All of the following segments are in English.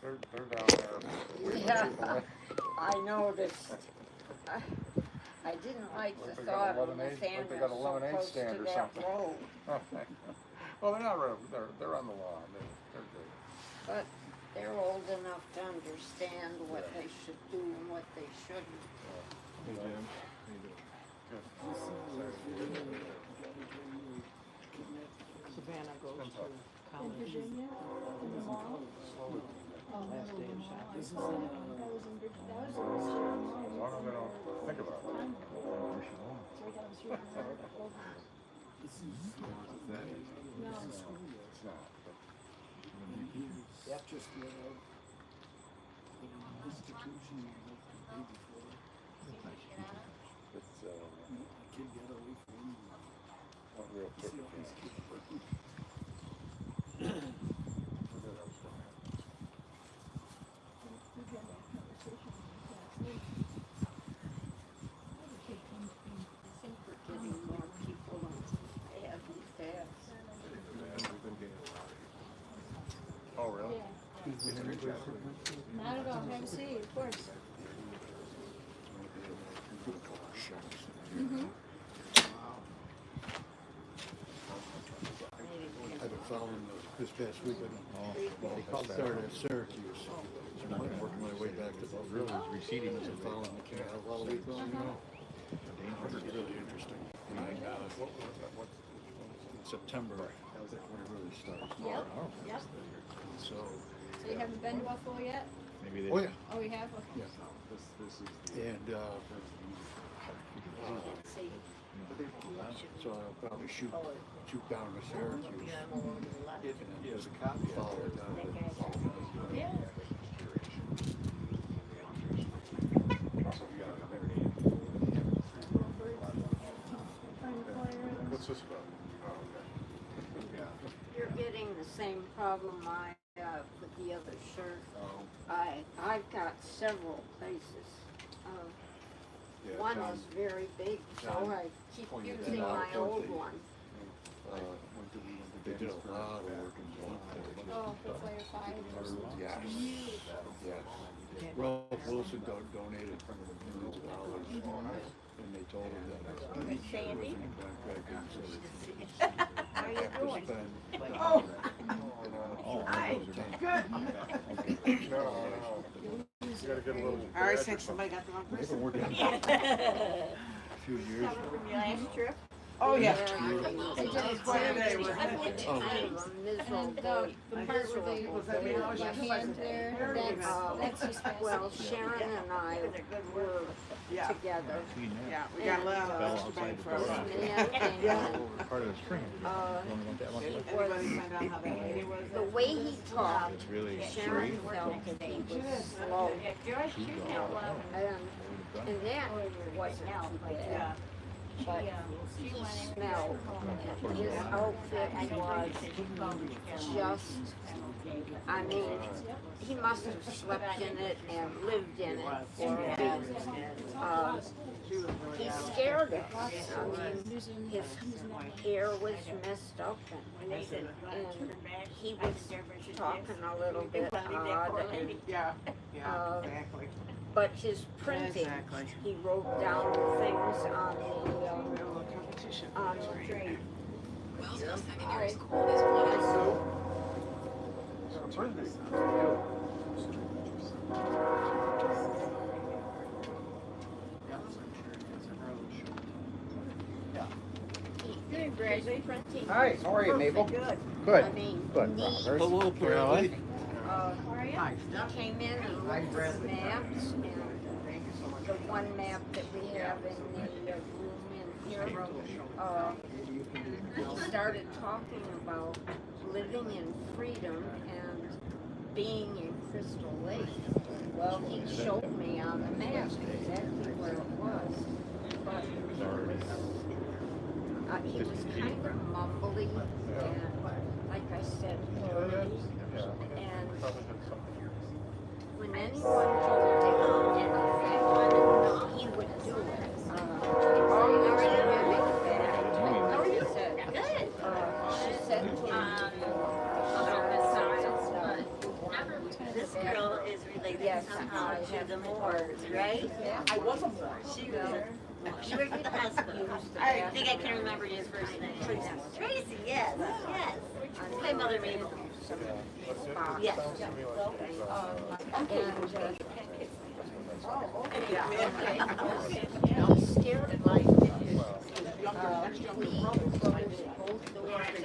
They're down there. Yeah, I noticed. I didn't like the thought of Nathaniel they got a so lemonade close stand to or that something. road. Well, they're not real. They're on the lawn. They're good. But they're old enough to understand what they should do and what they shouldn't. Hey, Jim. Savannah goes to college. Last day of shopping. As long as they don't think about it. It's not. That's just the institution you have to pay before It's a kid got away from him. not real See quick. all these kids working. I think we're getting more people on ad these days. Oh, really? Not at all. Have a seat, of course. I've been following this past week. I started at Syracuse. I'm working my way back to the river is receding as I'm following the canal all week long. It's really interesting. In September, when it really starts. Yep. Yep. So, So you haven't been to Buffalo yet? oh yeah, Oh, you have? Okay. yeah. And See, so I'll probably shoot down to Syracuse. And there's a copy follow it down. Yeah. What's this about? you're getting the same problem I have with the other shirt. I've got several places. One is very big, so I keep using my old one. They did a lot of work in Oh, the Flair 5. Yes. Yes. Ralph Wilson donated millions of dollars, and they told him that he Sandy? wasn't going back in, so How you doing? Hi. Good. No. You gotta get a little. All right, since somebody got the wrong they've person. been working a few years. From your last trip? Oh, yeah. I did quite a day, wasn't it? kind of a miserable, And the part where they Was that me? I was your just hand there, that's his fast. well, Sharon and I were Yeah. together. Yeah, we got a lot of extra bang for our buck. Part of the string. Everybody find out how that lady was. The way he talked, It's really Sharon felt that he was slow. And that wasn't too bad. But he smelled, and his outfit was just, I mean, he must have slept in it and lived in it for a week. He scared us. I mean, his hair was messed up and he was talking a little bit odd. And, Yeah, exactly. but his printing, Exactly. he wrote down things on the Competition. tree. Wellsville Secondary School is one of Good, Greg. Printing. Hi, how are you, Mabel? Good. Good. I mean, Good. neat. Hello, Bradley. He came in and looked at the maps, and the one map that we have in the room in here, he started talking about living in freedom and being in Crystal Lake. Well, he showed me on the map exactly where it was, but he was kind of mumbly and, like I said, dirty. And when anyone told him anything, he would do it. She said to him, Yes, I have the morgue, right? I wasn't born. She worked at the hospital. I think I can remember his first name. Tracy, yes, yes. My mother made it. Yes. I'm scared of life. We closed both doors after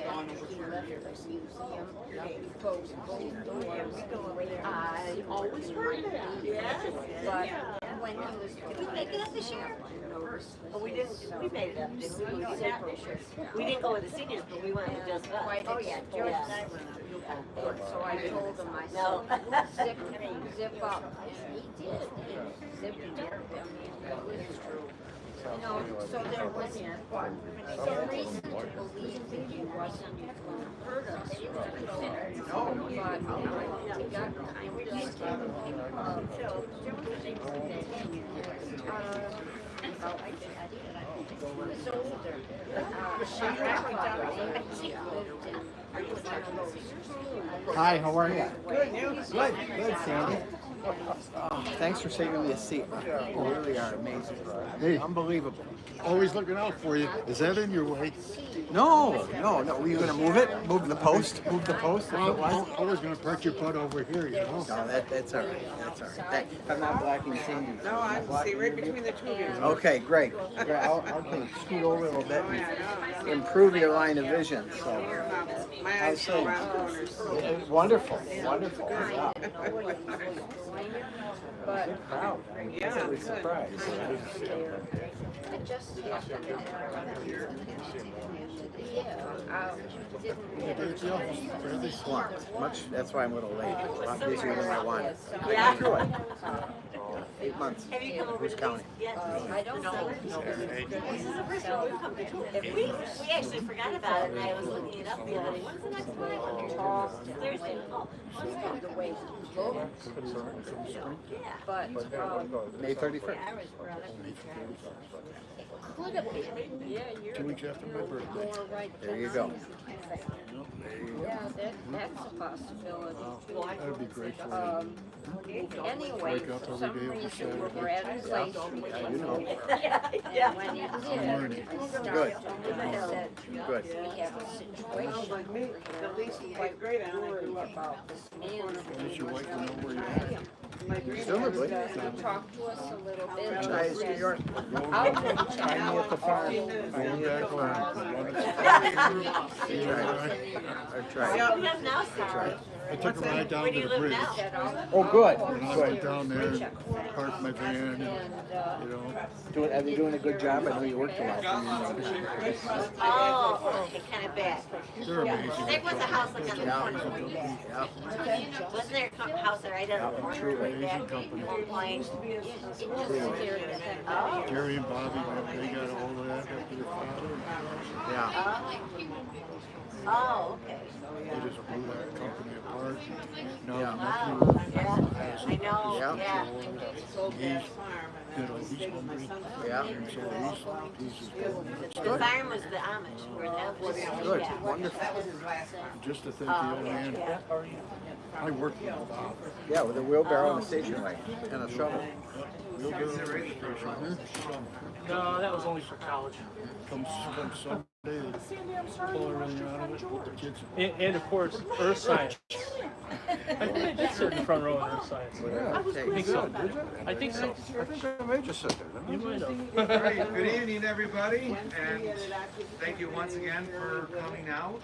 he left the museum. We closed both doors. I always heard that. Yes. But when he was, Did we make it up this year? Oh, we didn't. We made it up. Didn't we? We didn't go with the seniors, but we went with just us. oh yeah, George and I went up. So I told him, I No. said, zip up. And he did. He zipped up. I mean, it was true. You know, so there was some reason to believe that he wasn't going to hurt us. But he got kind of scared. He was older. She lived in Hi, how are you? Good. Good, Sandy. Oh, thanks for saving me a seat. You really are amazing. Hey. Unbelievable. Always looking out for you. Is that in your way? No. Were you gonna move it? Move the post? Move the post? If it Well, was? I was gonna park your butt over here, you know? No, that's all right. That's all right. I'm not blocking Sandy. No, I see right between the two of you. Okay, great. I'll scoot over a little bit and improve your line of vision. So, My eyes go around corners. wonderful. Yeah. but Proud. I'm Yeah, pleasantly good. surprised. it just happened. Really swamped. That's why I'm a little late. A lot busier than I wanted. Yeah. I through it. 8 months. Have you come over Who's to counting? these yet? I don't think This is the first one we've come to. We actually forgot about it, and I was looking it up the other day. When's the next one? Thursday. Oh, the way he looked, yeah. but May 31st. could have been 2 weeks after my birthday. more right. There you go. Yeah, that's a possibility. That'd be great for Anyway, Wake up for every some day with reason, Saturday. we're at a place. Yeah, you know. Yeah. And when he learning. did, I started Good. I said, Good. we have a situation over here. At least eighth grade, I Worried grew up. about this man. Let your wife know where you're at. Presumably. He talked to us a little bit. Try He New said, York. I'll go check Find me at the farm. Going back home. I tried. What do we have now, Sarah? I took a ride down Where to do you the live bridge. now? Oh, good. And I went down there, parked my van, and, you know. Are they doing a good job? I know you worked a lot. Oh, okay, kind of back. They're amazing. There was a house like on the corner. Yeah. Wasn't there a house there right on the corner? Right back at one point? Oh. Jerry and Bobby, they got a hold of that after their father. Yeah. Oh, okay. They just blew that company apart. Now Yeah. Wow, yeah, I know, Yeah. yeah. he's, you know, he's hungry. Yeah. And so he's The farm was the Amish, where that was. Good. Yeah. Wonderful. just to think the old man, I worked with Bob. Yeah, with a wheelbarrow and a station wagon and a shovel. No, that was only for college. Come Sunday, pull everything out of it, put the kids. And of course, earth science. I think I did sit in the front row in earth science. I think so. I think so. I think I made you sit there, You didn't might have. All right, good evening, everybody, and thank you once again for coming out.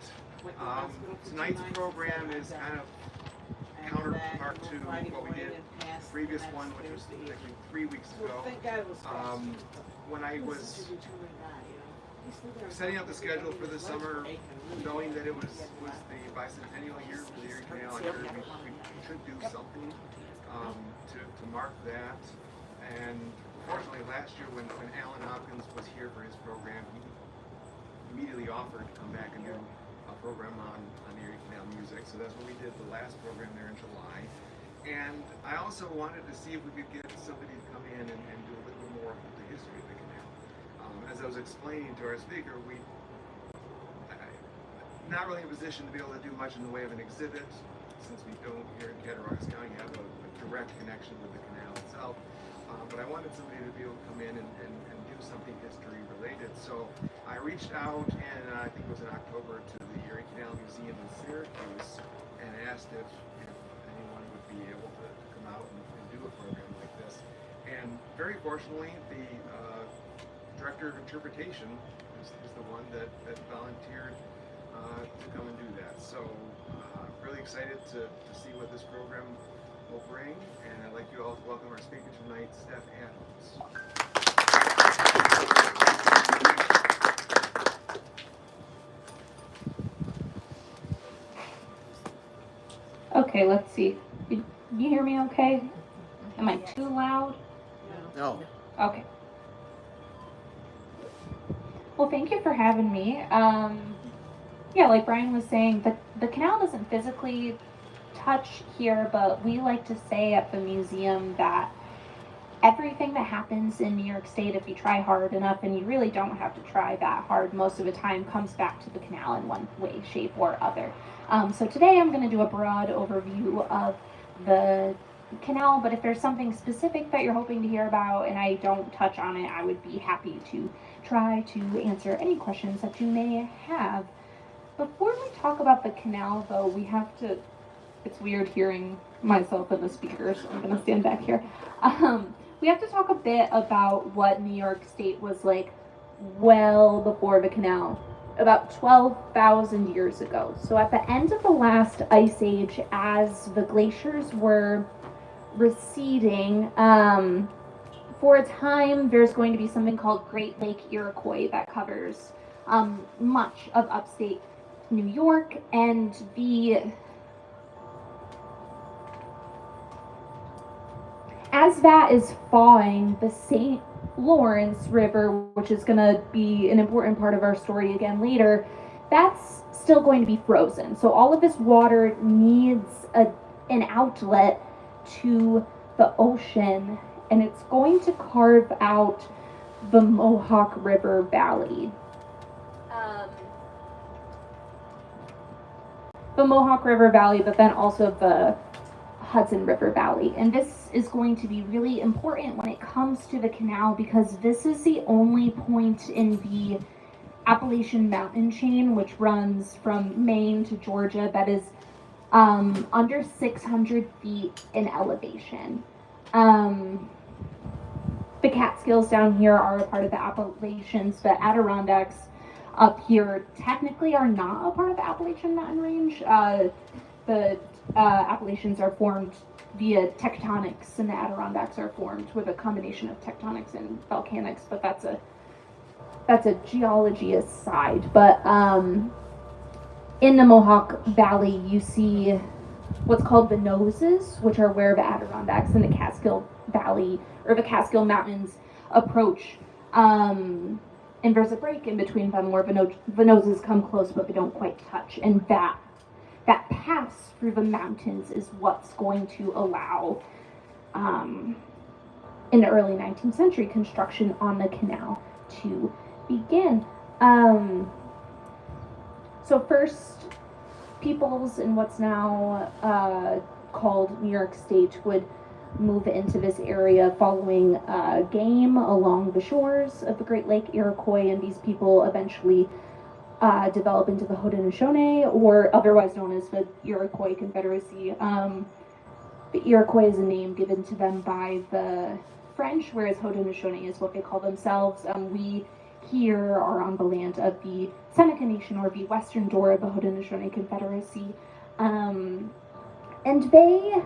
Tonight's program is kind of counterpart to what we did previous one, which was actually 3 weeks ago. When I was setting up the schedule for the summer, knowing that it was the bicentennial year for the Erie Canal, I figured we should do something to mark that. And fortunately, last year when Alan Hopkins was here for his program, he immediately offered to come back and do a program on Erie Canal music. So that's what we did the last program there in July. And I also wanted to see if we could get somebody to come in and do a little bit more of the history of the canal. As I was explaining to our speaker, not really in a position to be able to do much in the way of an exhibit, since we don't here in Cattaraugus County have a direct direct connection with the canal itself. But I wanted somebody to be able to come in and do something history related. So I reached out, and I think it was in October, to the Erie Canal Museum in Syracuse and asked if anyone would be able to come out and do a program like this. And very fortunately, the director of interpretation is the one that volunteered to come and do that. So really excited to see what this program will bring, and I'd like you all to welcome our speaker tonight, Staph Adams. Okay, let's see. Can you hear me okay? Am I too loud? No. Okay. Well, thank you for having me. Yeah, like Brian was saying, the canal doesn't physically touch here, but we like to say at the museum that everything that happens in New York State, if you try hard enough, and you really don't have to try that hard most of the time, comes back to the canal in one way, shape, or other. So today I'm going to do a broad overview of the canal, but if there's something specific that you're hoping to hear about and I don't touch on it, I would be happy to try to answer any questions that you may have. Before we talk about the canal, though, we have to, it's weird hearing myself in the speakers, so I'm going to stand back here. We have to talk a bit about what New York State was like well before the canal, about 12,000 years ago. So at the end of the last ice age, as the glaciers were receding, for a time there's going to be something called Great Lake Iroquois that covers much of upstate New York, and as that is thawing, the St. Lawrence River, which is going to be an important part of our story again later, that's still going to be frozen. So all of this water needs an outlet to the ocean, and it's going to carve out the Mohawk River Valley. The Mohawk River Valley, but then also the Hudson River Valley. And this is going to be really important when it comes to the canal, because this is the only point in the Appalachian mountain chain, which runs from Maine to Georgia, that is under 600 feet in elevation. The Catskills down here are a part of the Appalachians. The Adirondacks up here technically are not a part of the Appalachian mountain range. The Appalachians are formed via tectonics, and the Adirondacks are formed with a combination of tectonics and volcanics, but that's a geology aside. But in the Mohawk Valley, you see what's called the noses, which are where the Adirondacks and the Catskill Valley, or the Catskill Mountains, approach. And there's a break in between them where the noses come close, but they don't quite touch. And that pass through the mountains is what's going to allow, in the early 19th century, construction on the canal to begin. So first peoples in what's now called New York State would move into this area following game along the shores of the Great Lake Iroquois, and these people eventually develop into the Haudenosaunee, or otherwise known as the Iroquois Confederacy. The Iroquois is a name given to them by the French, whereas Haudenosaunee is what they call themselves. We here are on the land of the Seneca Nation, or the western door of the Haudenosaunee Confederacy. And they,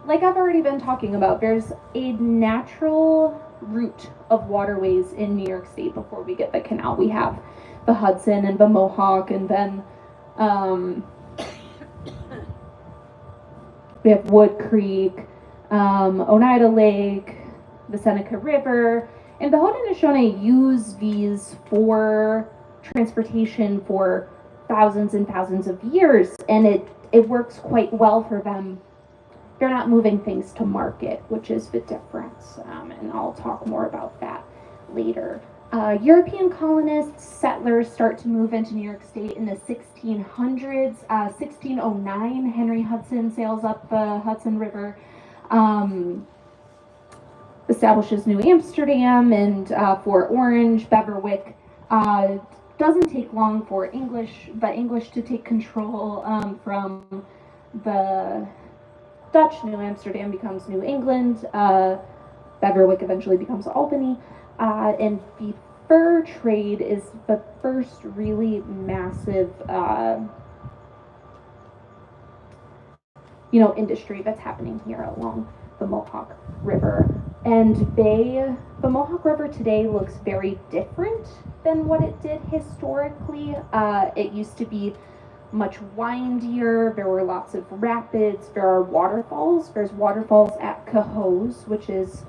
like I've already been talking about, there's a natural route of waterways in New York State before we get the canal. We have the Hudson and the Mohawk, and then we have Wood Creek, Oneida Lake, the Seneca River, and the Haudenosaunee use these for transportation for thousands and thousands of years, and it works quite well for them. They're not moving things to market, which is the difference, and I'll talk more about that later. European colonists, settlers start to move into New York State in the 1600s. 1609, Henry Hudson sails up the Hudson River, establishes New Amsterdam and Fort Orange, Beverwyck. Doesn't take long for English to take control from the Dutch. New Amsterdam becomes New England. Beverwyck eventually becomes Albany. And the fur trade is the first really massive, industry that's happening here along the Mohawk River. And the Mohawk River today looks very different than what it did historically. It used to be much windier. There were lots of rapids. There are waterfalls. There's waterfalls at Cohoes, which is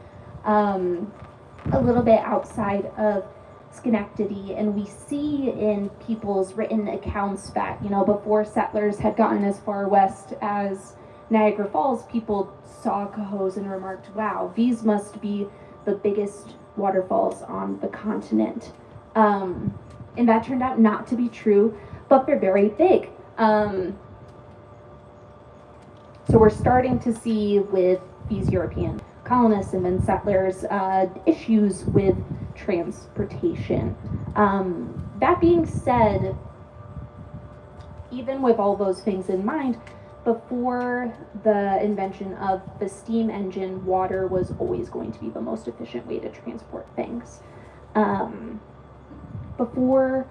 a little bit outside of Schenectady, and we see in people's written accounts that, before settlers had gotten as far west as Niagara Falls, people saw Cohoes and remarked, wow, these must be the biggest waterfalls on the continent. And that turned out not to be true, but they're very big. So we're starting to see with these European colonists and then settlers issues with transportation. That being said, even with all those things in mind, before the invention of the steam engine, water was always going to be the most efficient way to transport things. Before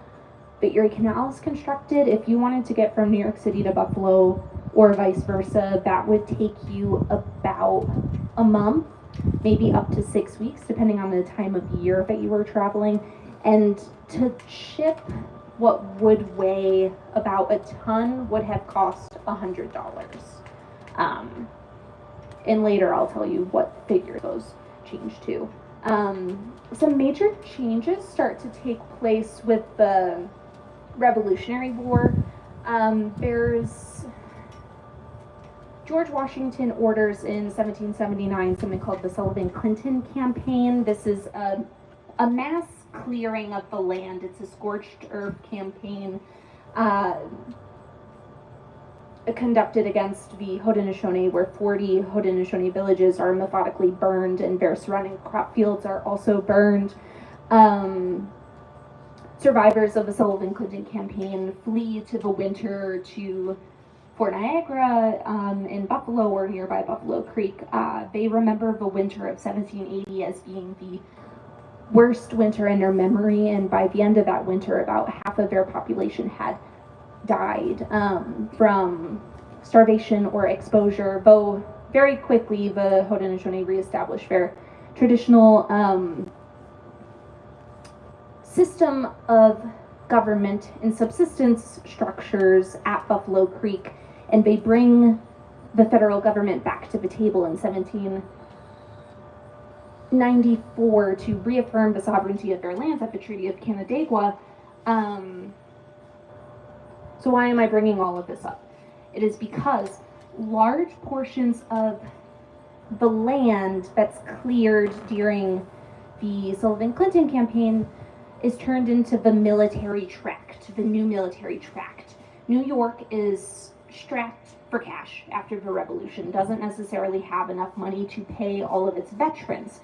the Erie Canal is constructed, if you wanted to get from New York City to Buffalo or vice versa, that would take you about a month, maybe up to 6 weeks, depending on the time of year that you were traveling. And to ship what would weigh about a ton would have cost $100. And later I'll tell you what figure those change to. Some major changes start to take place with the Revolutionary War. There's George Washington orders in 1779 something called the Sullivan-Clinton Campaign. This is a mass clearing of the land. It's a scorched earth campaign conducted against the Haudenosaunee, where 40 Haudenosaunee villages are methodically burned and their surrounding crop fields are also burned. Survivors of the Sullivan-Clinton Campaign flee to the winter to Fort Niagara in Buffalo or nearby Buffalo Creek. They remember the winter of 1780 as being the worst winter in their memory, and by the end of that winter, about half of their population had died from starvation or exposure, though very quickly the Haudenosaunee reestablished their traditional system of government and subsistence structures at Buffalo Creek, and they bring the federal government back to the table in 1794 to reaffirm the sovereignty of their lands at the Treaty of Canandaigua. So why am I bringing all of this up? It is because large portions of the land that's cleared during the Sullivan-Clinton campaign is turned into the military tract, the new military tract. New York is strapped for cash after the revolution, doesn't necessarily have enough money to pay all of its veterans.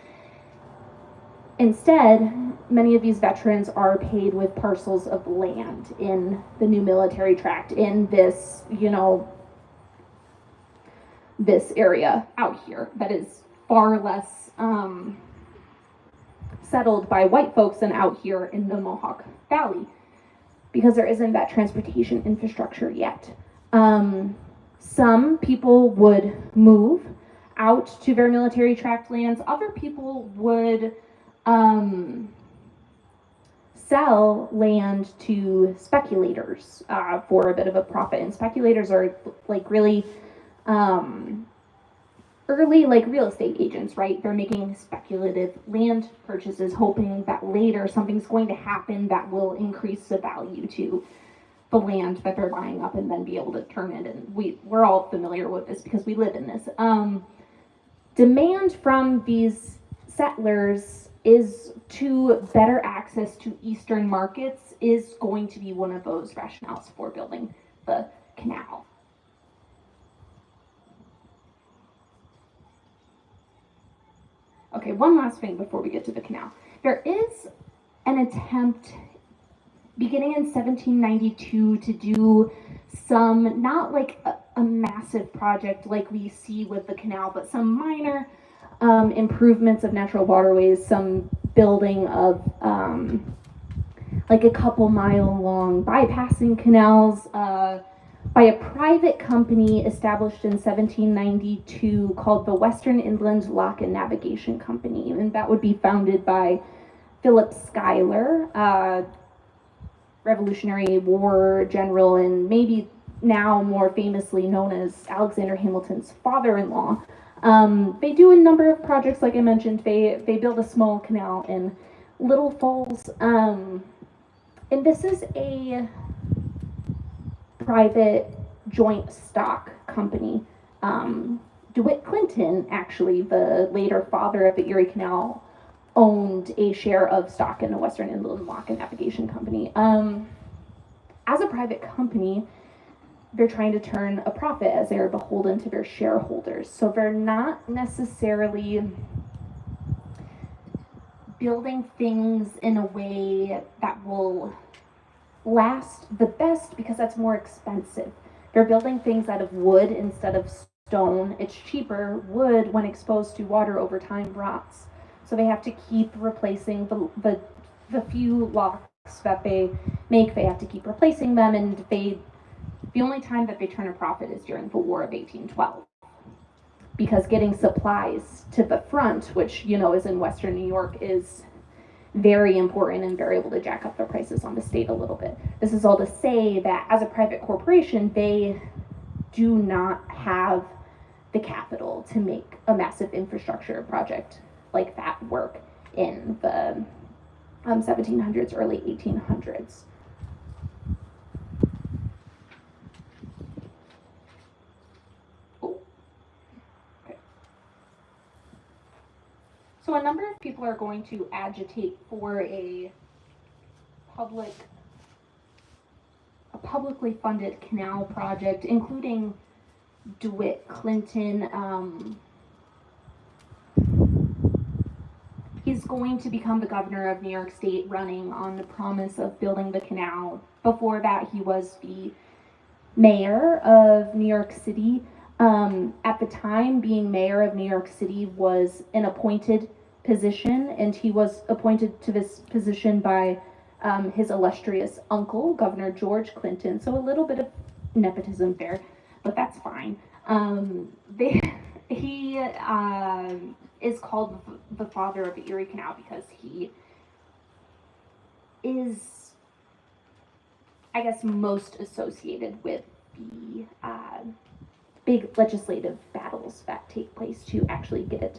Instead, many of these veterans are paid with parcels of land in the new military tract in this, this area out here that is far less settled by white folks than out here in the Mohawk Valley, because there isn't that transportation infrastructure yet. Some people would move out to their military tract lands. Other people would sell land to speculators for a bit of a profit. And speculators are like really early like real estate agents, right? They're making speculative land purchases, hoping that later something's going to happen that will increase the value to the land that they're buying up and then be able to turn it. And we're all familiar with this because we live in this. Demand from these settlers is to better access to eastern markets is going to be one of those rationales for building the canal. Okay, one last thing before we get to the canal. There is an attempt beginning in 1792 to do some, not like a massive project like we see with the canal, but some minor improvements of natural waterways, some building of like a couple mile long bypassing canals by a private company established in 1792 called the Western Inland Lock and Navigation Company, and that would be founded by Philip Schuyler, Revolutionary War general, and maybe now more famously known as Alexander Hamilton's father-in-law. They do a number of projects, like I mentioned. They build a small canal in Little Falls, and this is a private joint stock company. DeWitt Clinton, actually, the later father of the Erie Canal, owned a share of stock in the Western Inland Lock and Navigation Company. As a private company, they're trying to turn a profit as they are beholden to their shareholders. So they're not necessarily building things in a way that will last the best because that's more expensive. They're building things out of wood instead of stone. It's cheaper. Wood, when exposed to water over time, rots. So they have to keep replacing the few locks that they make. They have to keep replacing them, and the only time that they turn a profit is during the War of 1812. Because getting supplies to the front, which, you know, is in Western New York, is very important, and they're able to jack up the prices on the state a little bit. This is all to say that as a private corporation, they do not have the capital to make a massive infrastructure project like that work in the 1700s, early 1800s. So a number of people are going to agitate for a publicly funded canal project, including DeWitt Clinton. He's going to become the governor of New York State, running on the promise of building the canal. Before that, he was the mayor of New York City. At the time, being mayor of New York City was an appointed position, and he was appointed to this position by his illustrious uncle, Governor George Clinton. So a little bit of nepotism there, but that's fine. He is called the father of the Erie Canal because he is, I guess, most associated with the big legislative battles that take place to actually get it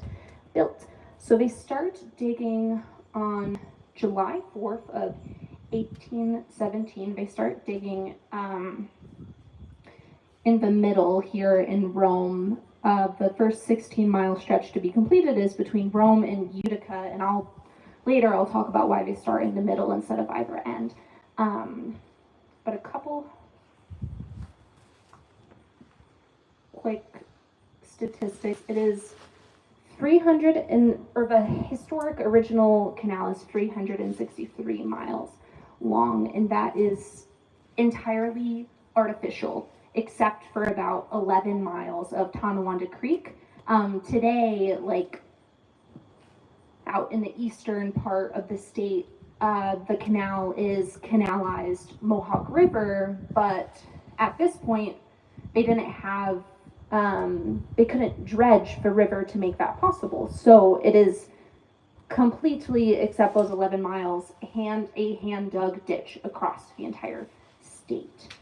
built. So they start digging on July 4th of 1817. They start digging in the middle here in Rome. The first 16-mile stretch to be completed is between Rome and Utica, and later I'll talk about why they start in the middle instead of either end. But a couple quick statistics. It is the historic original canal is 363 miles long, and that is entirely artificial, except for about 11 miles of Tonawanda Creek. Today, like out in the eastern part of the state, the canal is canalized Mohawk River, but at this point, they didn't have they couldn't dredge the river to make that possible. So it is completely, except those 11 miles, a hand-dug ditch across the entire state.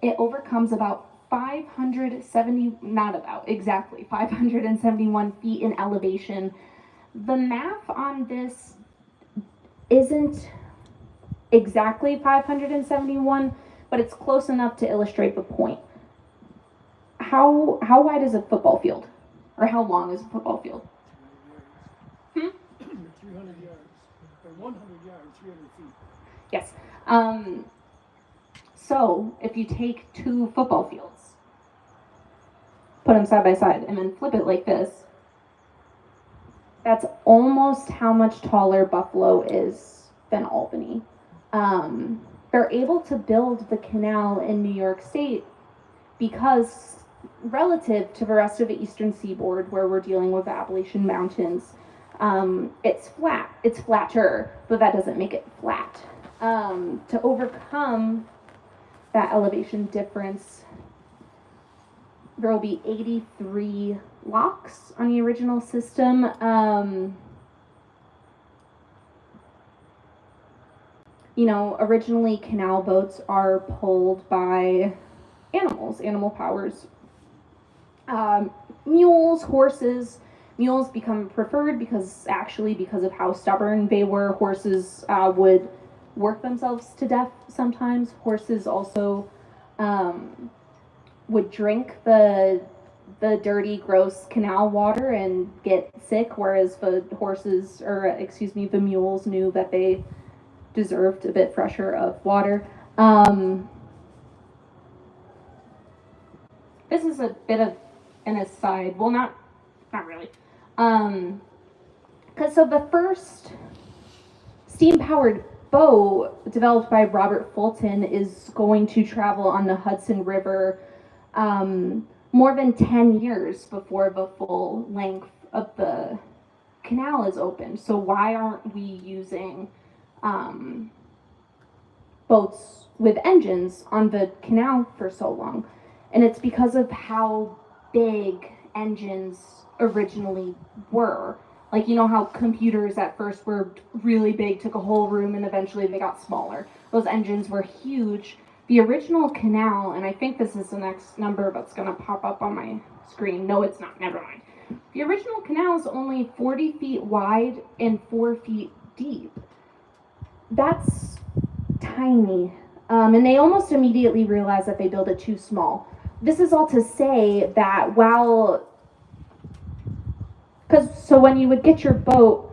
It overcomes about 571 feet in elevation. The math on this isn't exactly 571, but it's close enough to illustrate the point. How wide is a football field? Or how long is a football field? 300 yards, or 100 yards, 300 feet. Yes. So if you take 2 football fields, put them side by side, and then flip it like this, that's almost how much taller Buffalo is than Albany. They're able to build the canal in New York State because relative to the rest of the eastern seaboard where we're dealing with the Appalachian Mountains, it's flat. It's flatter, but that doesn't make it flat. To overcome that elevation difference, there will be 83 locks on the original system. Originally canal boats are pulled by animals, animal powers. Mules, horses. Mules become preferred because of how stubborn they were. Horses would work themselves to death sometimes. Horses also would drink the dirty, gross canal water and get sick, whereas the mules knew that they deserved a bit fresher of water. This is a bit of an aside. Well, not really. So the first steam-powered boat developed by Robert Fulton is going to travel on the Hudson River more than 10 years before the full length of the canal is opened. So why aren't we using boats with engines on the canal for so long? And it's because of how big engines originally were. Like, how computers at first were really big, took a whole room, and eventually they got smaller. Those engines were huge. The original canal, and I think this is the next number that's going to pop up on my screen. No, it's not. Never mind. The original canal is only 40 feet wide and 4 feet deep. That's tiny. And they almost immediately realized that they built it too small. This is all to say that so when you would get your boat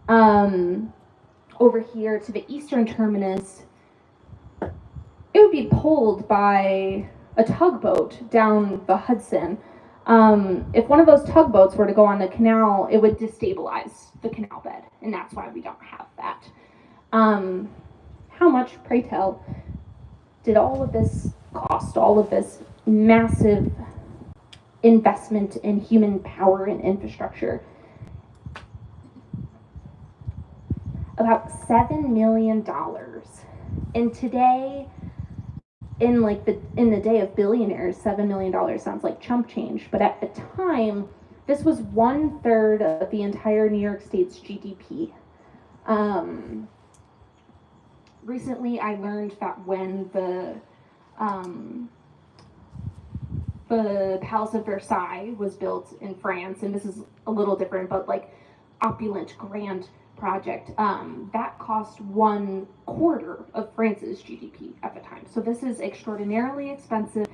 over here to the eastern terminus, it would be pulled by a tugboat down the Hudson. If one of those tugboats were to go on the canal, it would destabilize the canal bed, and that's why we don't have that. How much, pray tell, did all of this cost, all of this massive investment in human power and infrastructure? About $7 million. And today, in the day of billionaires, $7 million sounds like chump change. But at the time, this was 1/3 of the entire New York State's GDP. Recently, I learned that when the Palace of Versailles was built in France, and this is a little different, but opulent, grand project, that cost 1/4 of France's GDP at the time. So this is extraordinarily expensive.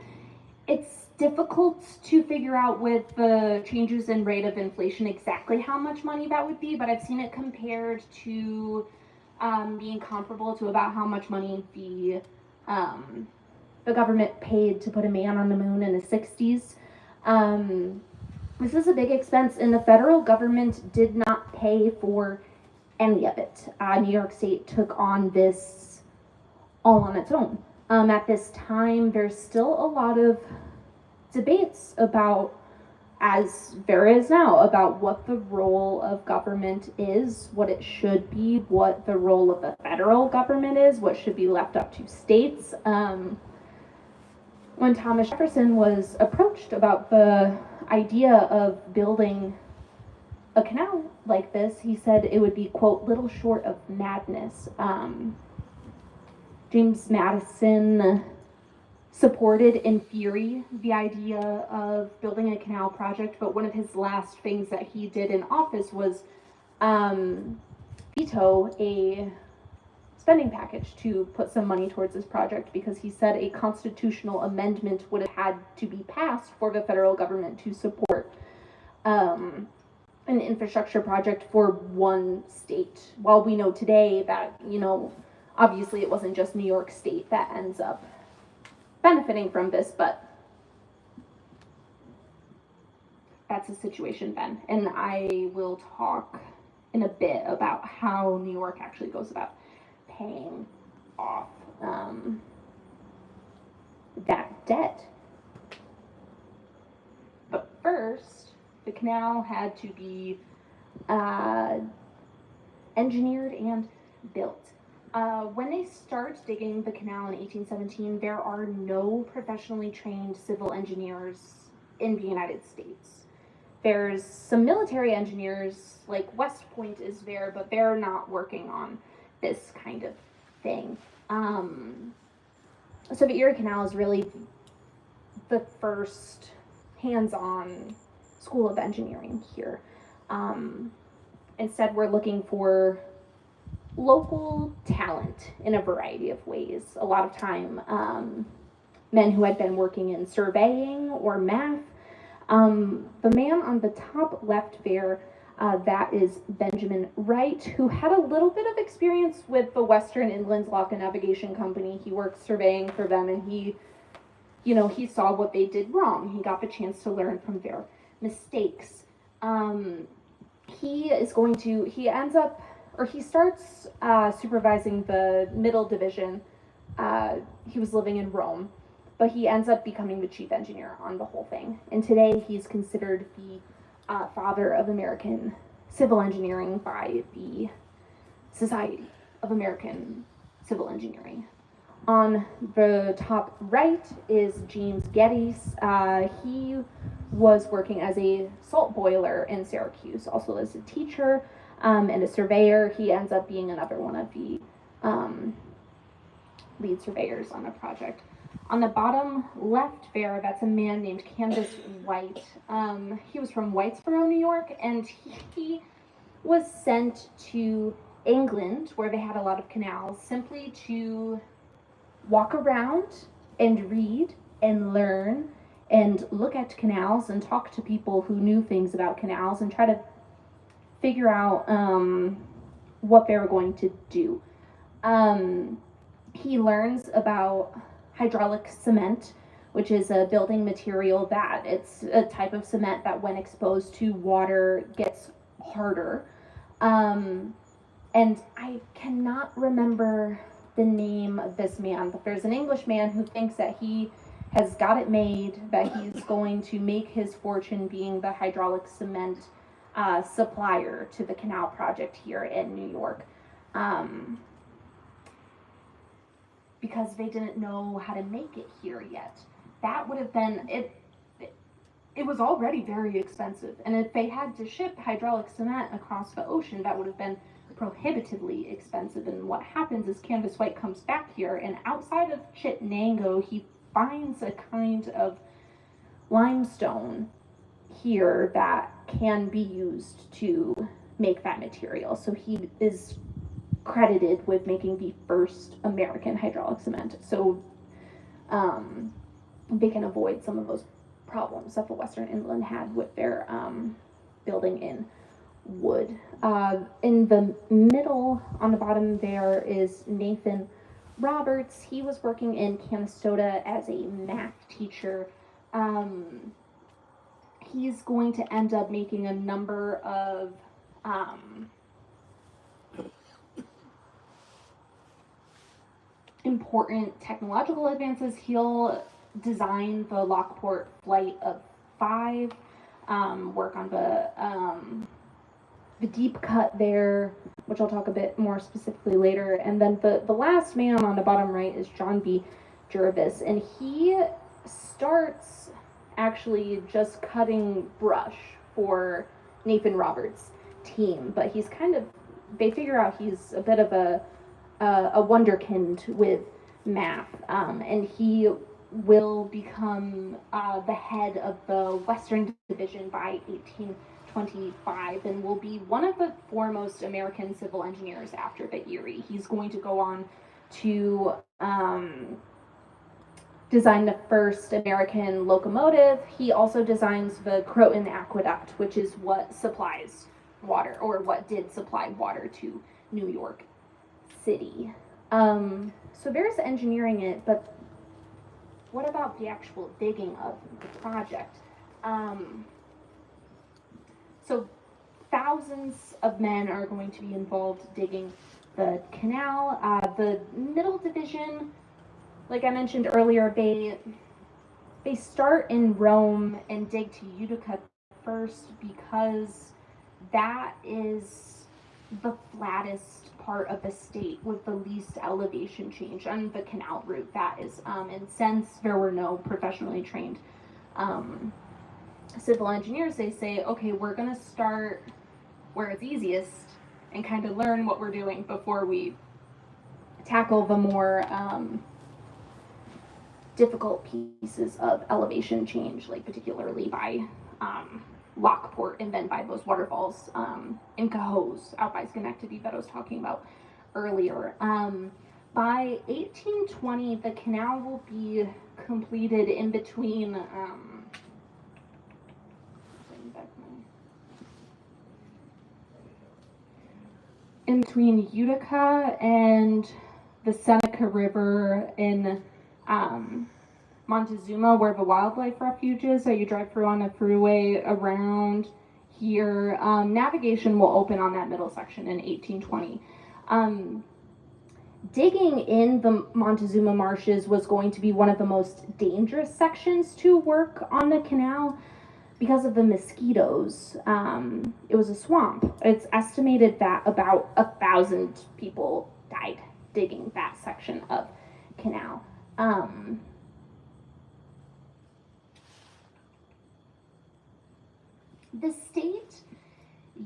It's difficult to figure out with the changes in rate of inflation exactly how much money that would be, but I've seen it compared to being comparable to about how much money the government paid to put a man on the moon in the 60s. This is a big expense, and the federal government did not pay for any of it. New York State took on this all on its own. At this time, there's still a lot of debates about, as there is now, about what the role of government is, what it should be, what the role of the federal government is, what should be left up to states. When Thomas Jefferson was approached about the idea of building a canal like this, he said it would be, quote, little short of madness. James Madison supported in theory the idea of building a canal project, but one of his last things that he did in office was veto a spending package to put some money towards this project, because he said a constitutional amendment would have had to be passed for the federal government to support an infrastructure project for one state. While we know today that, obviously it wasn't just New York State that ends up benefiting from this, but that's the situation then. And I will talk in a bit about how New York actually goes about paying off that debt. But first, the canal had to be engineered and built. When they start digging the canal in 1817, there are no professionally trained civil engineers in the United States. There's some military engineers, like West Point is there, but they're not working on this kind of thing. So the Erie Canal is really the first hands-on school of engineering here. Instead, we're looking for local talent in a variety of ways. A lot of time, men who had been working in surveying or math. The man on the top left there, that is Benjamin Wright, who had a little bit of experience with the Western Inland Lock and Navigation Company. He worked surveying for them, and he saw what they did wrong. He got the chance to learn from their mistakes. He starts supervising the middle division. He was living in Rome, but he ends up becoming the chief engineer on the whole thing. And today he's considered the father of American civil engineering by the Society of American Civil Engineering. On the top right is James Geddes. He was working as a salt boiler in Syracuse, also as a teacher and a surveyor. He ends up being another one of the lead surveyors on the project. On the bottom left there, that's a man named Candace White. He was from Whitesboro, New York, and he was sent to England, where they had a lot of canals, simply to walk around and read and learn and look at canals and talk to people who knew things about canals and try to figure out what they were going to do. He learns about hydraulic cement, which is a building material that it's a type of cement that when exposed to water gets harder. And I cannot remember the name of this man, but there's an English man who thinks that he has got it made, that he's going to make his fortune being the hydraulic cement supplier to the canal project here in New York. Because they didn't know how to make it here yet. That would have been, it was already very expensive. And if they had to ship hydraulic cement across the ocean, that would have been prohibitively expensive. And what happens is Candace White comes back here, and outside of Chittenango, he finds a kind of limestone here that can be used to make that material. So he is credited with making the first American hydraulic cement. So they can avoid some of those problems that the Western Inland had with their building in wood. In the middle, on the bottom there, is Nathan Roberts. He was working in Canastota as a math teacher. He's going to end up making a number of important technological advances. He'll design the Lockport Flight of 5, work on the deep cut there, which I'll talk a bit more specifically later. And then the last man on the bottom right is John B. Jervis, and he starts actually just cutting brush for Nathan Roberts' team, but he's they figure out he's a bit of a wonderkind with math, and he will become the head of the Western Division by 1825 and will be one of the foremost American civil engineers after the Erie. He's going to go on to designed the first American locomotive. He also designs the Croton Aqueduct, which is what supplies water, or what did supply water to New York City. So there's engineering it, but what about the actual digging of the project? So thousands of men are going to be involved digging the canal. The middle division, like I mentioned earlier, they start in Rome and dig to Utica first because that is the flattest part of the state with the least elevation change on the canal route. That is, and since there were no professionally trained civil engineers, they say, okay, we're gonna start where it's easiest and kind of learn what we're doing before we tackle the more difficult pieces of elevation change, like particularly by Lockport and then by those waterfalls in Cohoes out by Schenectady that I was talking about earlier. By 1820, the canal will be completed in between Utica and the Seneca River in Montezuma, where the wildlife refuge is that you drive through on a thruway around here. Navigation will open on that middle section in 1820. Digging in the Montezuma marshes was going to be one of the most dangerous sections to work on the canal because of the mosquitoes. It was a swamp. It's estimated that about 1,000 people died digging that section of canal. The state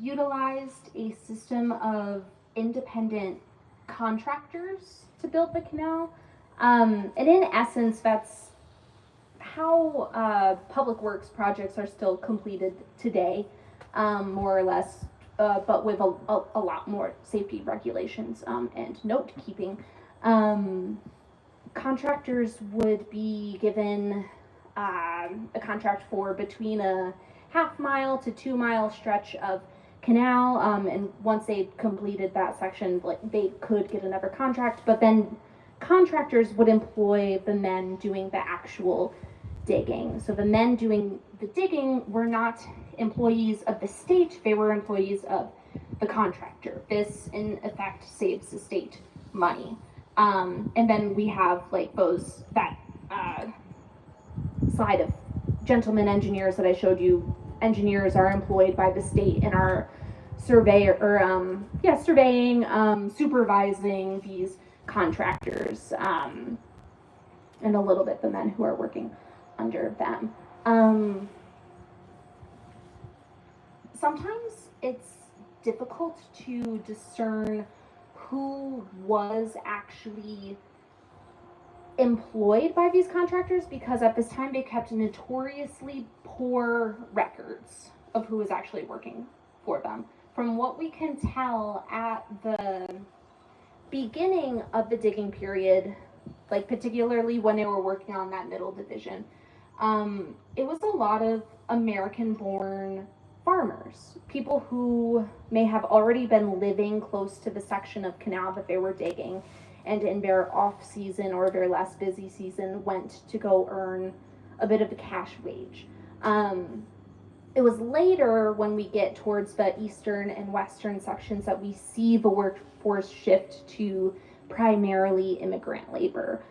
utilized a system of independent contractors to build the canal. And in essence, that's how public works projects are still completed today, more or less, but with a lot more safety regulations and note keeping. Contractors would be given a contract for between a half-mile to 2-mile stretch of canal, and once they completed that section, like, they could get another contract, but then contractors would employ the men doing the actual digging. So the men doing the digging were not employees of the state, they were employees of the contractor. This, in effect, saves the state money. And then we have like that slide of gentlemen engineers that I showed you. Engineers are employed by the state and are surveying, supervising these contractors, and a little bit the men who are working under them. Sometimes it's difficult to discern who was actually employed by these contractors because at this time they kept notoriously poor records of who was actually working for them. From what we can tell at the beginning of the digging period, like particularly when they were working on that middle division, it was a lot of American-born farmers, people who may have already been living close to the section of canal that they were digging, and in their off season or their less busy season went to go earn a bit of a cash wage. It was later when we get towards the eastern and western sections that we see the workforce shift to primarily immigrant labor.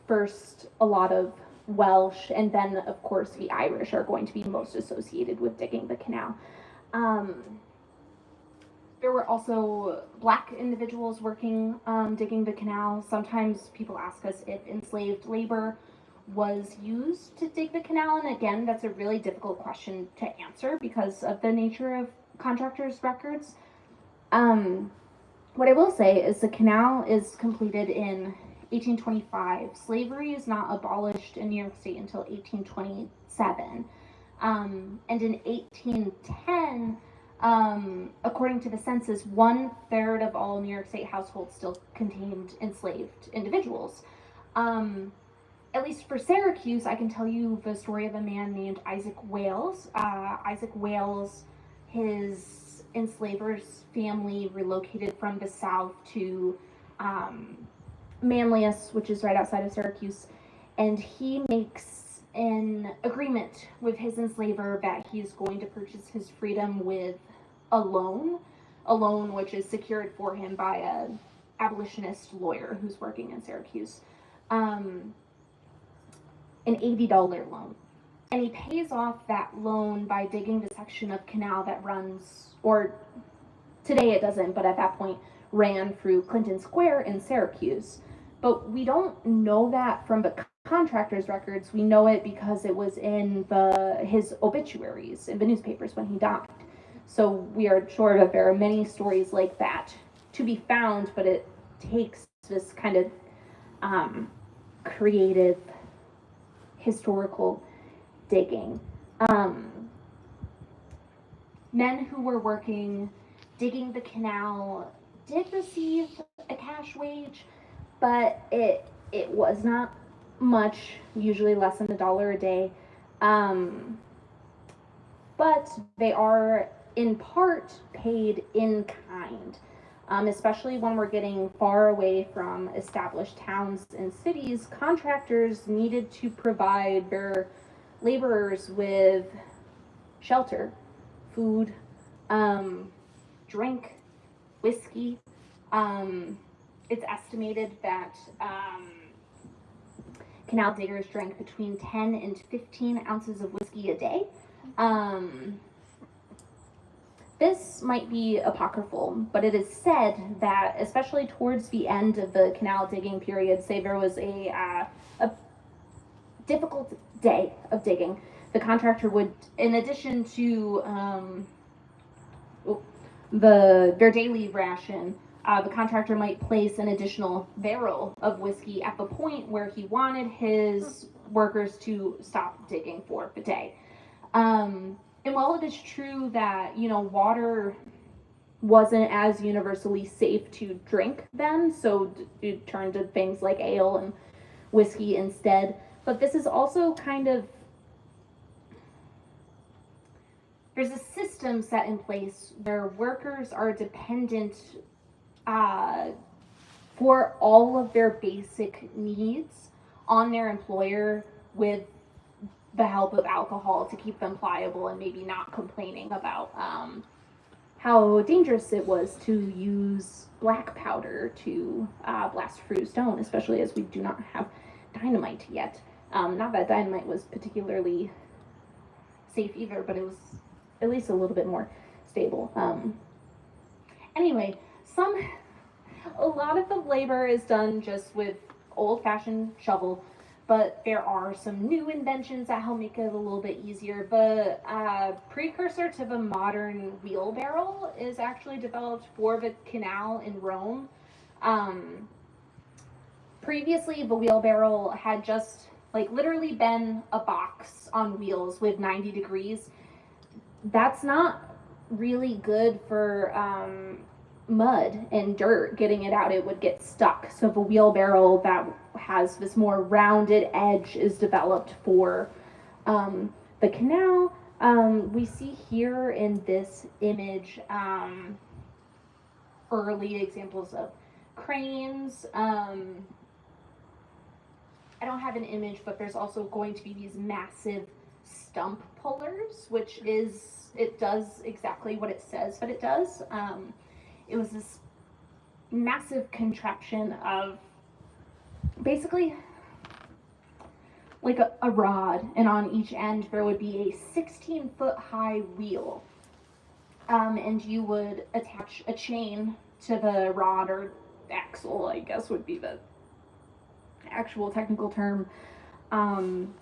First, a lot of Welsh, and then of course the Irish are going to be most associated with digging the canal. There were also Black individuals working digging the canal. Sometimes people ask us if enslaved labor was used to dig the canal, and again, that's a really difficult question to answer because of the nature of contractors' records. What I will say is the canal is completed in 1825. Slavery is not abolished in New York State until 1827. And in 1810, according to the census, 1/3 of all New York State households still contained enslaved individuals. at least for Syracuse, I can tell you the story of a man named Isaac Wales. Isaac Wales, his enslavers' family relocated from the south to Manlius, which is right outside of Syracuse, and he makes an agreement with his enslaver that he's going to purchase his freedom with a loan which is secured for him by an abolitionist lawyer who's working in Syracuse. An $80 loan. And he pays off that loan by digging the section of canal that runs, or today it doesn't, but at that point ran through Clinton Square in Syracuse. But we don't know that from the contractor's records. We know it because it was in his obituaries in the newspapers when he died. So we are sure that there are many stories like that to be found, but it takes this kind of creative historical digging. Men who were working digging the canal did receive a cash wage, but it was not much, usually less than $1 a day. But they are in part paid in kind, especially when we're getting far away from established towns and cities. Contractors needed to provide their laborers with shelter, food, drink, whiskey. It's estimated that canal diggers drank between 10 and 15 ounces of whiskey a day. This might be apocryphal, but it is said that, especially towards the end of the canal digging period, say there was a difficult day of digging, the contractor would, in addition to their daily ration, the contractor might place an additional barrel of whiskey at the point where he wanted his workers to stop digging for the day. And while it is true that, water wasn't as universally safe to drink then, so it turned to things like ale and whiskey instead, but this is also kind of, there's a system set in place where workers are dependent for all of their basic needs on their employer with the help of alcohol to keep them pliable and maybe not complaining about how dangerous it was to use black powder to blast through stone, especially as we do not have dynamite yet. Not that dynamite was particularly safe either, but it was at least a little bit more stable. Anyway, a lot of the labor is done just with old-fashioned shovel, but there are some new inventions that help make it a little bit easier. The precursor to the modern wheelbarrow is actually developed for the canal in Rome. Previously, the wheelbarrow had just literally been a box on wheels with 90 degrees. That's not really good for mud and dirt. Getting it out, it would get stuck. So the wheelbarrow that has this more rounded edge is developed for the canal. We see here in this image early examples of cranes. I don't have an image, but there's also going to be these massive stump pullers, which it does exactly what it says that it does. It was this massive contraption of basically like a rod, and on each end there would be a 16-foot high wheel, and you would attach a chain to the rod, or axle, I guess would be the actual technical term.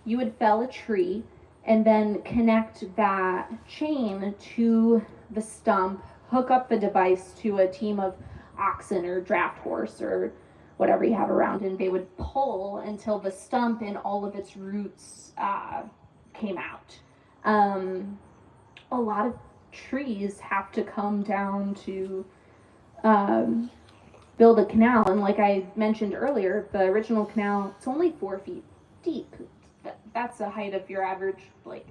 You would fell a tree and then connect that chain to the stump, hook up the device to a team of oxen or draft horse or whatever you have around, and they would pull until the stump and all of its roots came out. A lot of trees have to come down to build a canal, and like I mentioned earlier, the original canal, it's only 4 feet deep. That's the height of your average, like,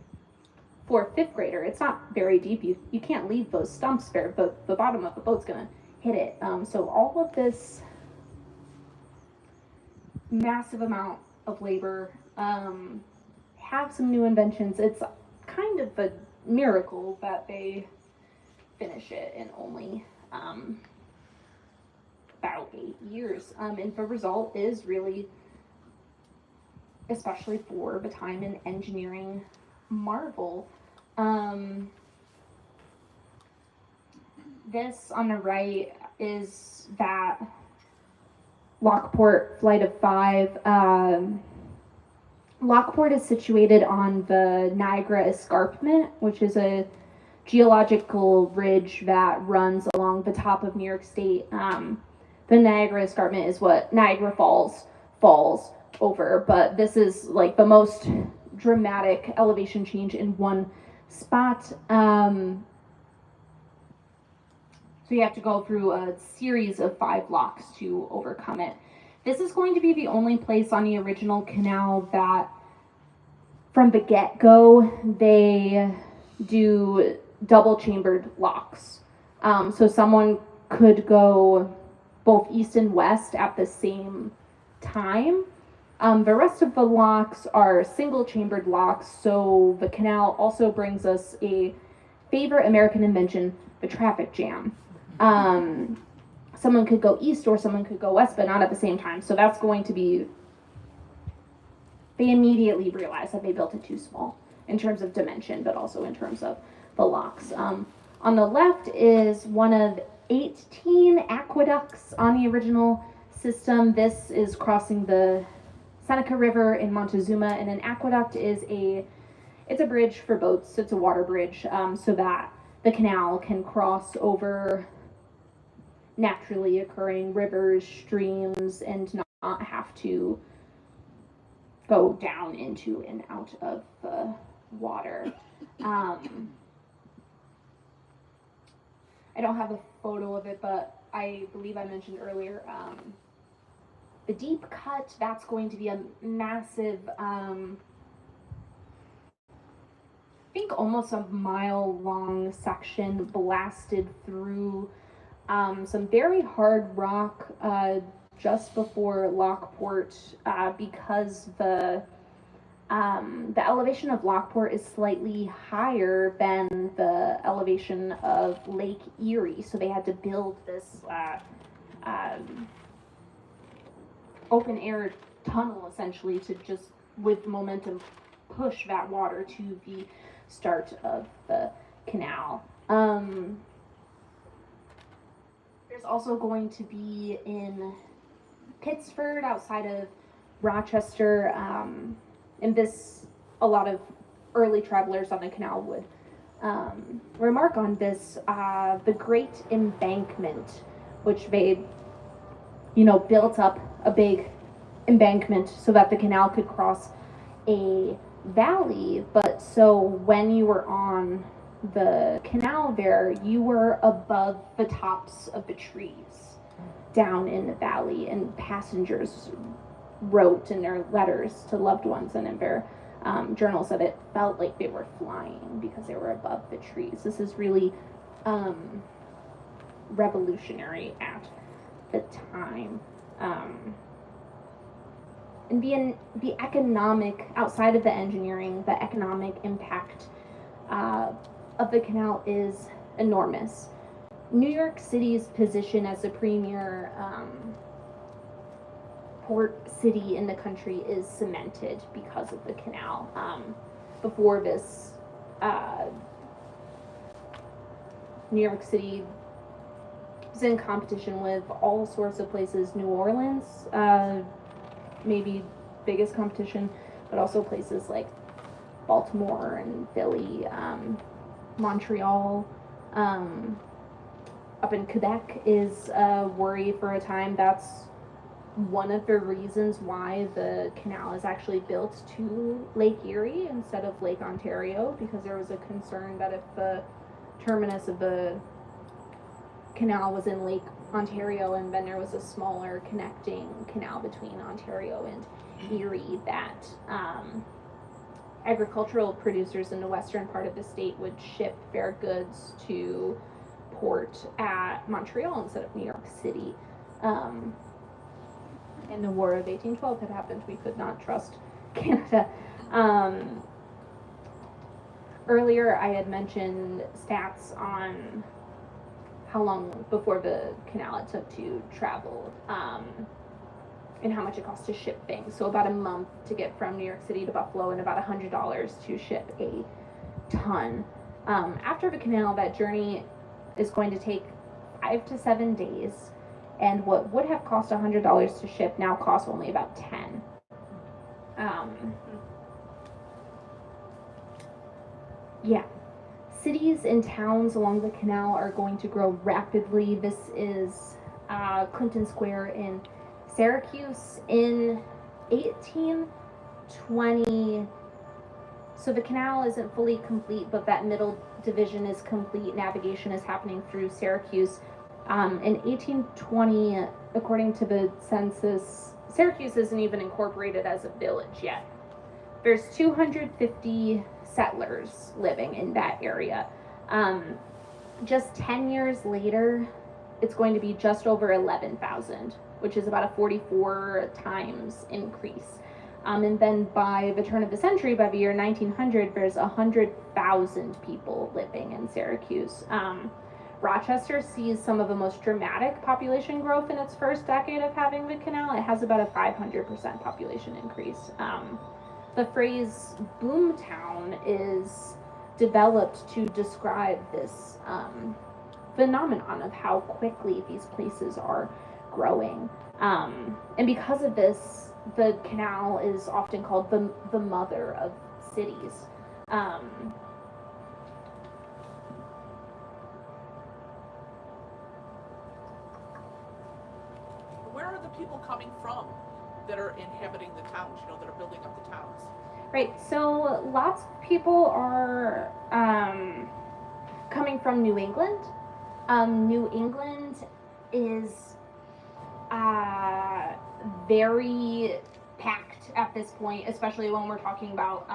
4th, 5th grader. It's not very deep. You can't leave those stumps bare, but the bottom of the boat's gonna hit it. So all of this massive amount of labor, have some new inventions. It's kind of a miracle that they finish it in only about 8 years. And the result is really, especially for the time, an engineering marvel. This on the right is that Lockport Flight of 5. Lockport is situated on the Niagara Escarpment, which is a geological ridge that runs along the top of New York State. The Niagara Escarpment is what Niagara Falls falls over, but this is like the most dramatic elevation change in one spot. So you have to go through a series of 5 locks to overcome it. This is going to be the only place on the original canal that, from the get-go, they do double-chambered locks. So someone could go both east and west at the same time. The rest of the locks are single-chambered locks, so the canal also brings us a favorite American invention, the traffic jam. Someone could go east or someone could go west, but not at the same time. So that's going to be, they immediately realized that they built it too small in terms of dimension, but also in terms of the locks. On the left is one of 18 aqueducts on the original system. This is crossing the Seneca River in Montezuma, and an aqueduct is it's a bridge for boats. It's a water bridge, so that the canal can cross over naturally occurring rivers, streams, and not have to go down into and out of the water. I don't have a photo of it, but I believe I mentioned earlier, the deep cut, that's going to be a massive, I think almost a mile-long section blasted through some very hard rock just before Lockport, because the elevation of Lockport is slightly higher than the elevation of Lake Erie, so they had to build this open air tunnel essentially to just, with momentum, push that water to the start of the canal. There's also going to be in Pittsford, outside of Rochester, and this, a lot of early travelers on the canal would remark on this, the Great Embankment, which they, built up a big embankment so that the canal could cross a valley, but so when you were on the canal there, you were above the tops of the trees down in the valley, and passengers wrote in their letters to loved ones and in their journals that it felt like they were flying because they were above the trees. This is really revolutionary at the time. And the economic, outside of the engineering, the economic impact of the canal is enormous. New York City's position as the premier port city in the country is cemented because of the canal. Before this, New York City was in competition with all sorts of places. New Orleans, maybe biggest competition, but also places like Baltimore and Philly, Montreal, up in Quebec is a worry for a time. That's one of the reasons why the canal is actually built to Lake Erie instead of Lake Ontario, because there was a concern that if the terminus of the canal was in Lake Ontario, and then there was a smaller connecting canal between Ontario and Erie that agricultural producers in the western part of the state would ship their goods to port at Montreal instead of New York City. And the War of 1812 had happened. We could not trust Canada. Earlier I had mentioned stats on how long before the canal it took to travel, and how much it costs to ship things. So about a month to get from New York City to Buffalo, and about $100 to ship a ton. After the canal, that journey is going to take 5 to 7 days, and what would have cost $100 to ship now costs only about 10. Yeah. Cities and towns along the canal are going to grow rapidly. This is Clinton Square in Syracuse in 1820. So the canal isn't fully complete, but that middle division is complete. Navigation is happening through Syracuse. In 1820, according to the census, Syracuse isn't even incorporated as a village yet. There's 250 settlers living in that area. Just 10 years later, it's going to be just over 11,000, which is about a 44 times increase. And then by the turn of the century, by the year 1900, there's 100,000 people living in Syracuse. Rochester sees some of the most dramatic population growth in its first decade of having the canal. It has about a 500% population increase. The phrase boomtown is developed to describe this phenomenon of how quickly these places are growing. And because of this, the canal is often called the mother of cities. Where are the people coming from that are inhabiting the towns, that are building up the towns? Right, so lots of people are coming from New England. New England is very packed at this point, especially when we're talking about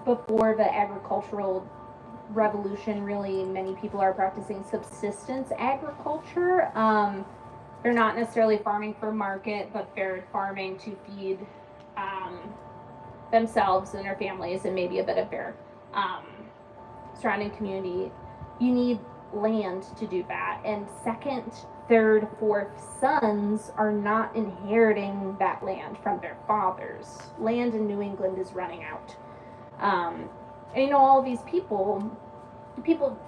before the agricultural revolution. Really, many people are practicing subsistence agriculture. They're not necessarily farming for market, but they're farming to feed themselves and their families and maybe a bit of their surrounding community. You need land to do that, and second, third, fourth sons are not inheriting that land from their fathers. Land in New England is running out. And all these people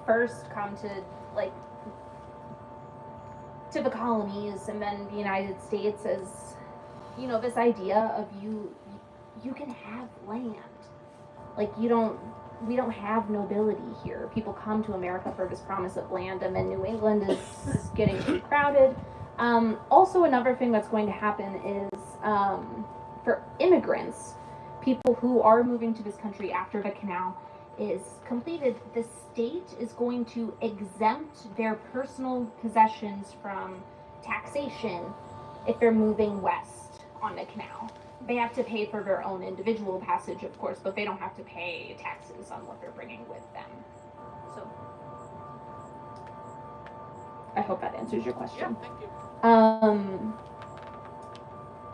first come to the colonies and then the United States as, this idea of you can have land. We don't have nobility here. People come to America for this promise of land, and then New England is getting too crowded. Also, another thing that's going to happen is for immigrants, people who are moving to this country after the canal is completed, the state is going to exempt their personal possessions from taxation if they're moving west on the canal. They have to pay for their own individual passage, of course, but they don't have to pay taxes on what they're bringing with them. So, I hope that answers your question. Yeah, thank you.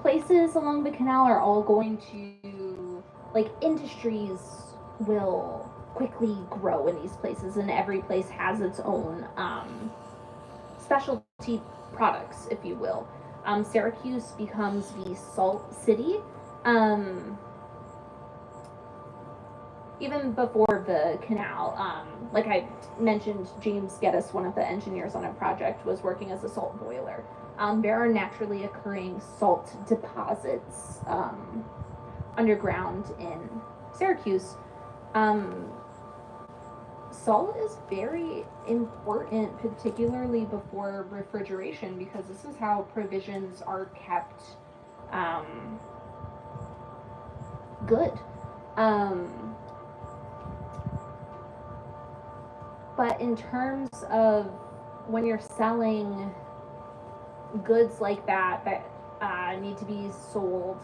Places along the canal are all going to, industries will quickly grow in these places, and every place has its own specialty products, if you will. Syracuse becomes the salt city. Even before the canal, like I mentioned, James Geddes, one of the engineers on a project, was working as a salt boiler. There are naturally occurring salt deposits underground in Syracuse. Salt is very important, particularly before refrigeration, because this is how provisions are kept good. But in terms of when you're selling goods like that need to be sold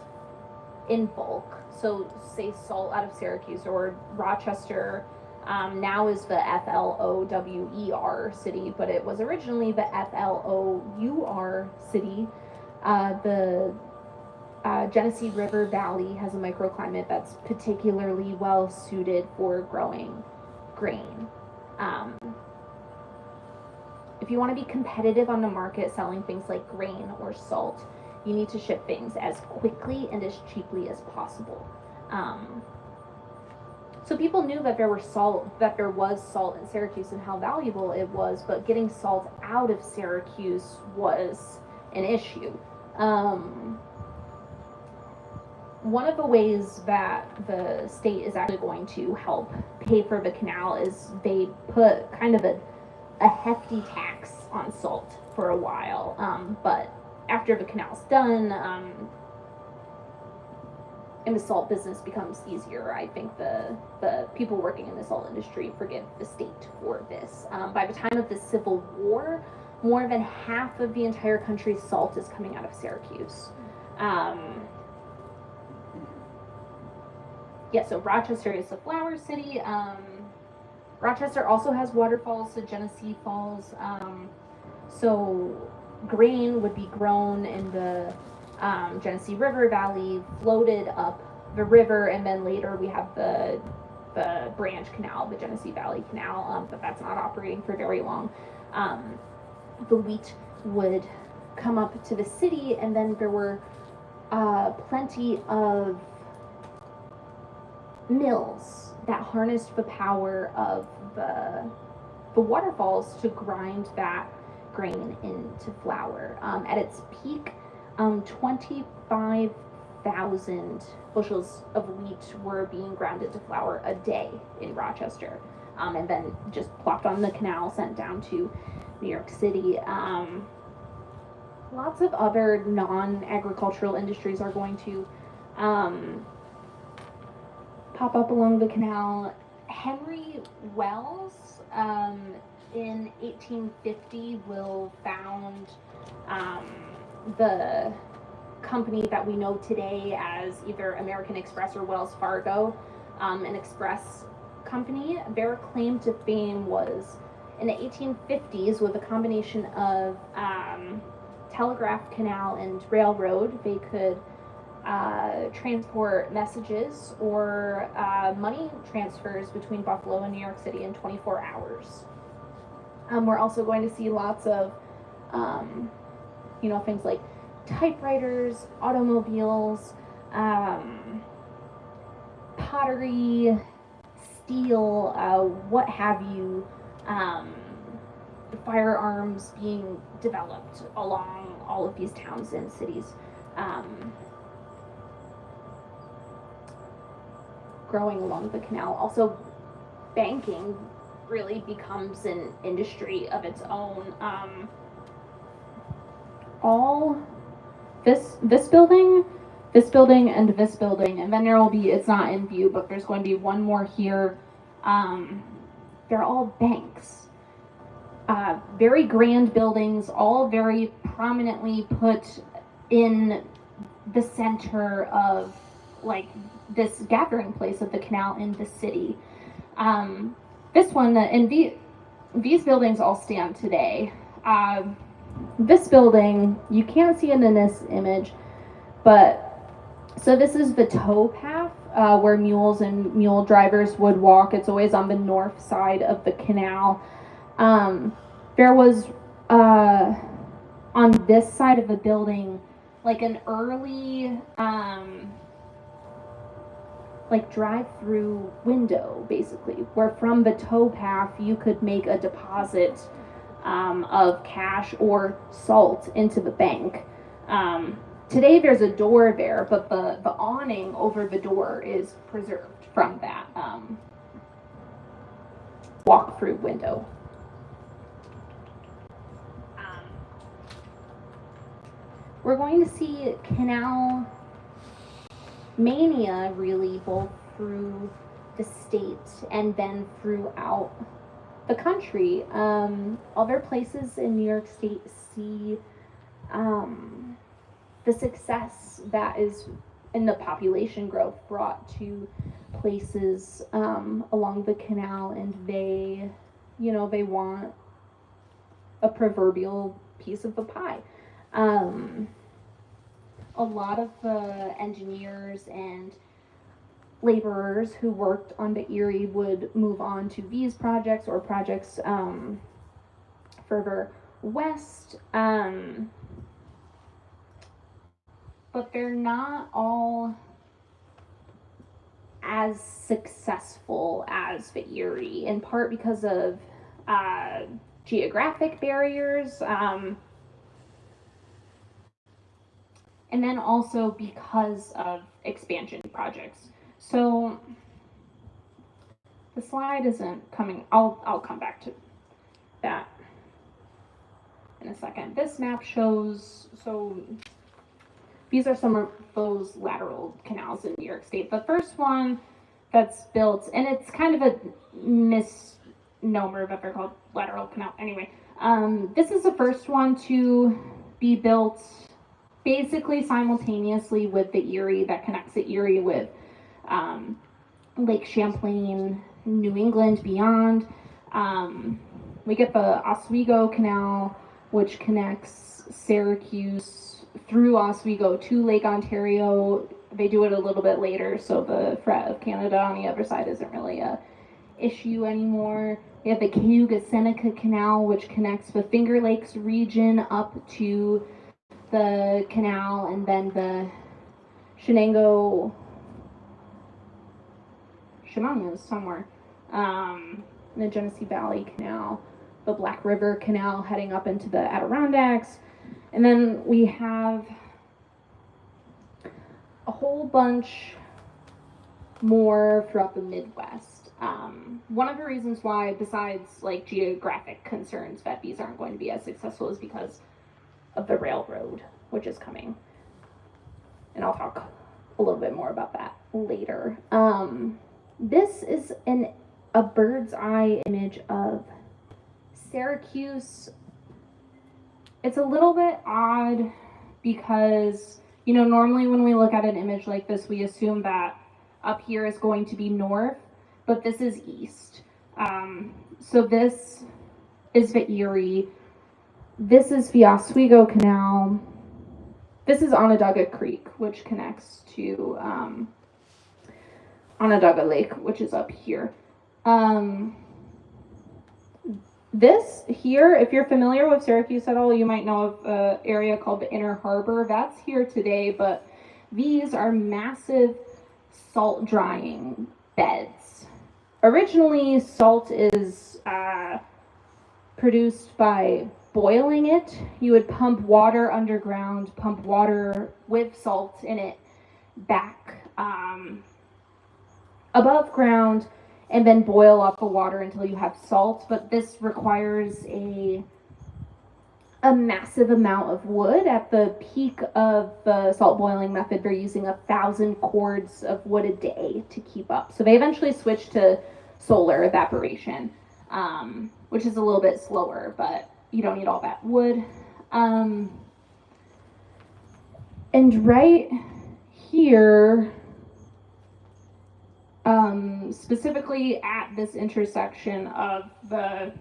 in bulk, so say salt out of Syracuse or Rochester, now is the FLOWER city, but it was originally the FLOUR city. The Genesee River Valley has a microclimate that's particularly well suited for growing grain. If you want to be competitive on the market selling things like grain or salt, you need to ship things as quickly and as cheaply as possible. So people knew that there was salt in Syracuse and how valuable it was, but getting salt out of Syracuse was an issue. One of the ways that the state is actually going to help pay for the canal is they put kind of a hefty tax on salt for a while, but after the canal's done, and the salt business becomes easier, I think the people working in the salt industry forgive the state for this. By the time of the Civil War, more than half of the entire country's salt is coming out of Syracuse. So Rochester is the flower city. Rochester also has waterfalls, the Genesee Falls. So grain would be grown in the Genesee River Valley, floated up the river, and then later we have the branch canal, the Genesee Valley Canal, but that's not operating for very long. The wheat would come up to the city, and then there were plenty of mills that harnessed the power of the waterfalls to grind that grain into flour. At its peak, 25,000 bushels of wheat were being ground into flour a day in Rochester, and then just plopped on the canal, sent down to New York City. Lots of other non-agricultural industries are going to pop up along the canal. Henry Wells, in 1850, will found the company that we know today as either American Express or Wells Fargo, an express company. Their claim to fame was in the 1850s, with a combination of telegraph canal and railroad. They could transport messages or money transfers between Buffalo and New York City in 24 hours. We're also going to see lots of things like typewriters, automobiles, pottery, steel, what have you, firearms being developed along all of these towns and cities. Growing along the canal. Also, banking really becomes an industry of its own. All this building, and this building, and then there will be, it's not in view, but there's going to be one more here. They're all banks. Very grand buildings, all very prominently put in the center of like this gathering place of the canal in the city. This one, and these buildings all stand today. This building, you can't see it in this image, but so this is the tow path where mules and mule drivers would walk. It's always on the north side of the canal. There was on this side of the building like an early like drive-through window, basically, where from the tow path you could make a deposit of cash or salt into the bank. Today there's a door there, but the awning over the door is preserved from that walk-through window. We're going to see canal mania really both through the state and then throughout the country. Other places in New York State see the success that is in the population growth brought to places along the canal, and they want a proverbial piece of the pie. A lot of the engineers and laborers who worked on the Erie would move on to these projects or projects further west, but they're not all as successful as the Erie, in part because of geographic barriers, and then also because of expansion projects. So the slide isn't coming. I'll come back to that in a second. This map shows, so these are some of those lateral canals in New York State. The first one that's built, and it's kind of a misnomer, but they're called lateral canal. Anyway, this is the first one to be built basically simultaneously with the Erie, that connects the Erie with Lake Champlain, New England, beyond. We get the Oswego Canal, which connects Syracuse through Oswego to Lake Ontario. They do it a little bit later, so the threat of Canada on the other side isn't really a issue anymore. We have the Cayuga-Seneca Canal, which connects the Finger Lakes region up to the canal, and then the Shenango, Chemung somewhere, the Genesee Valley Canal, the Black River Canal heading up into the Adirondacks, and then we have a whole bunch more throughout the Midwest. One of the reasons why, besides like geographic concerns, that these aren't going to be as successful is because of the railroad, which is coming. And I'll talk a little bit more about that later. This is a bird's eye image of Syracuse. It's a little bit odd because, normally when we look at an image like this, we assume that up here is going to be north, but this is east. So this is the Erie. This is the Oswego Canal. This is Onondaga Creek, which connects to Onondaga Lake, which is up here. This here, if you're familiar with Syracuse at all, you might know of an area called the Inner Harbor. That's here today, but these are massive salt drying beds. Originally, salt is produced by boiling it. You would pump water underground, pump water with salt in it back above ground, and then boil up the water until you have salt. But this requires a massive amount of wood. At the peak of the salt boiling method, they're using 1,000 cords of wood a day to keep up. So they eventually switched to solar evaporation, which is a little bit slower, but you don't need all that wood. And right here, specifically at this intersection of the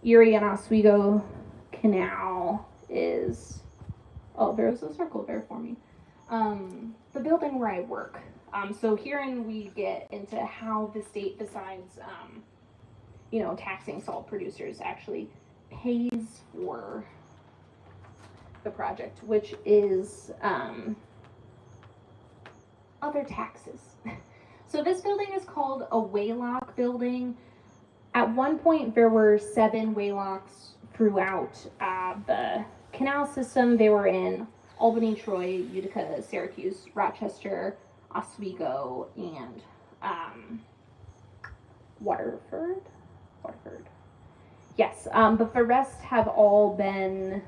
Erie and Oswego Canal is, there's a circle there for me, the building where I work. So herein we get into how the state decides, taxing salt producers actually pays for the project, which is other taxes. So this building is called a waylock building. At one point, there were 7 waylocks throughout the canal system. They were in Albany, Troy, Utica, Syracuse, Rochester, Oswego, and Waterford. Yes, but the rest have all been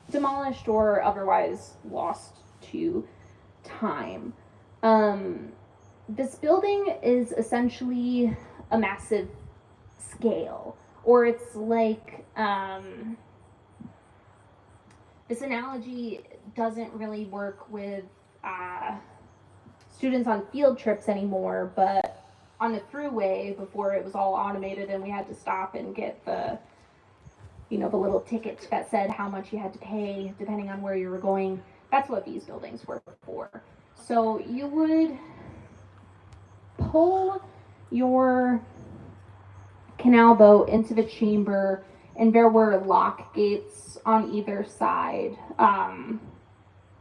demolished or otherwise lost to time. This building is essentially a massive scale, or it's like, this analogy doesn't really work with students on field trips anymore, but on the thruway, before it was all automated and we had to stop and get the, you know, the little ticket that said how much you had to pay depending on where you were going, that's what these buildings were for. So you would pull your canal boat into the chamber, and there were lock gates on either side,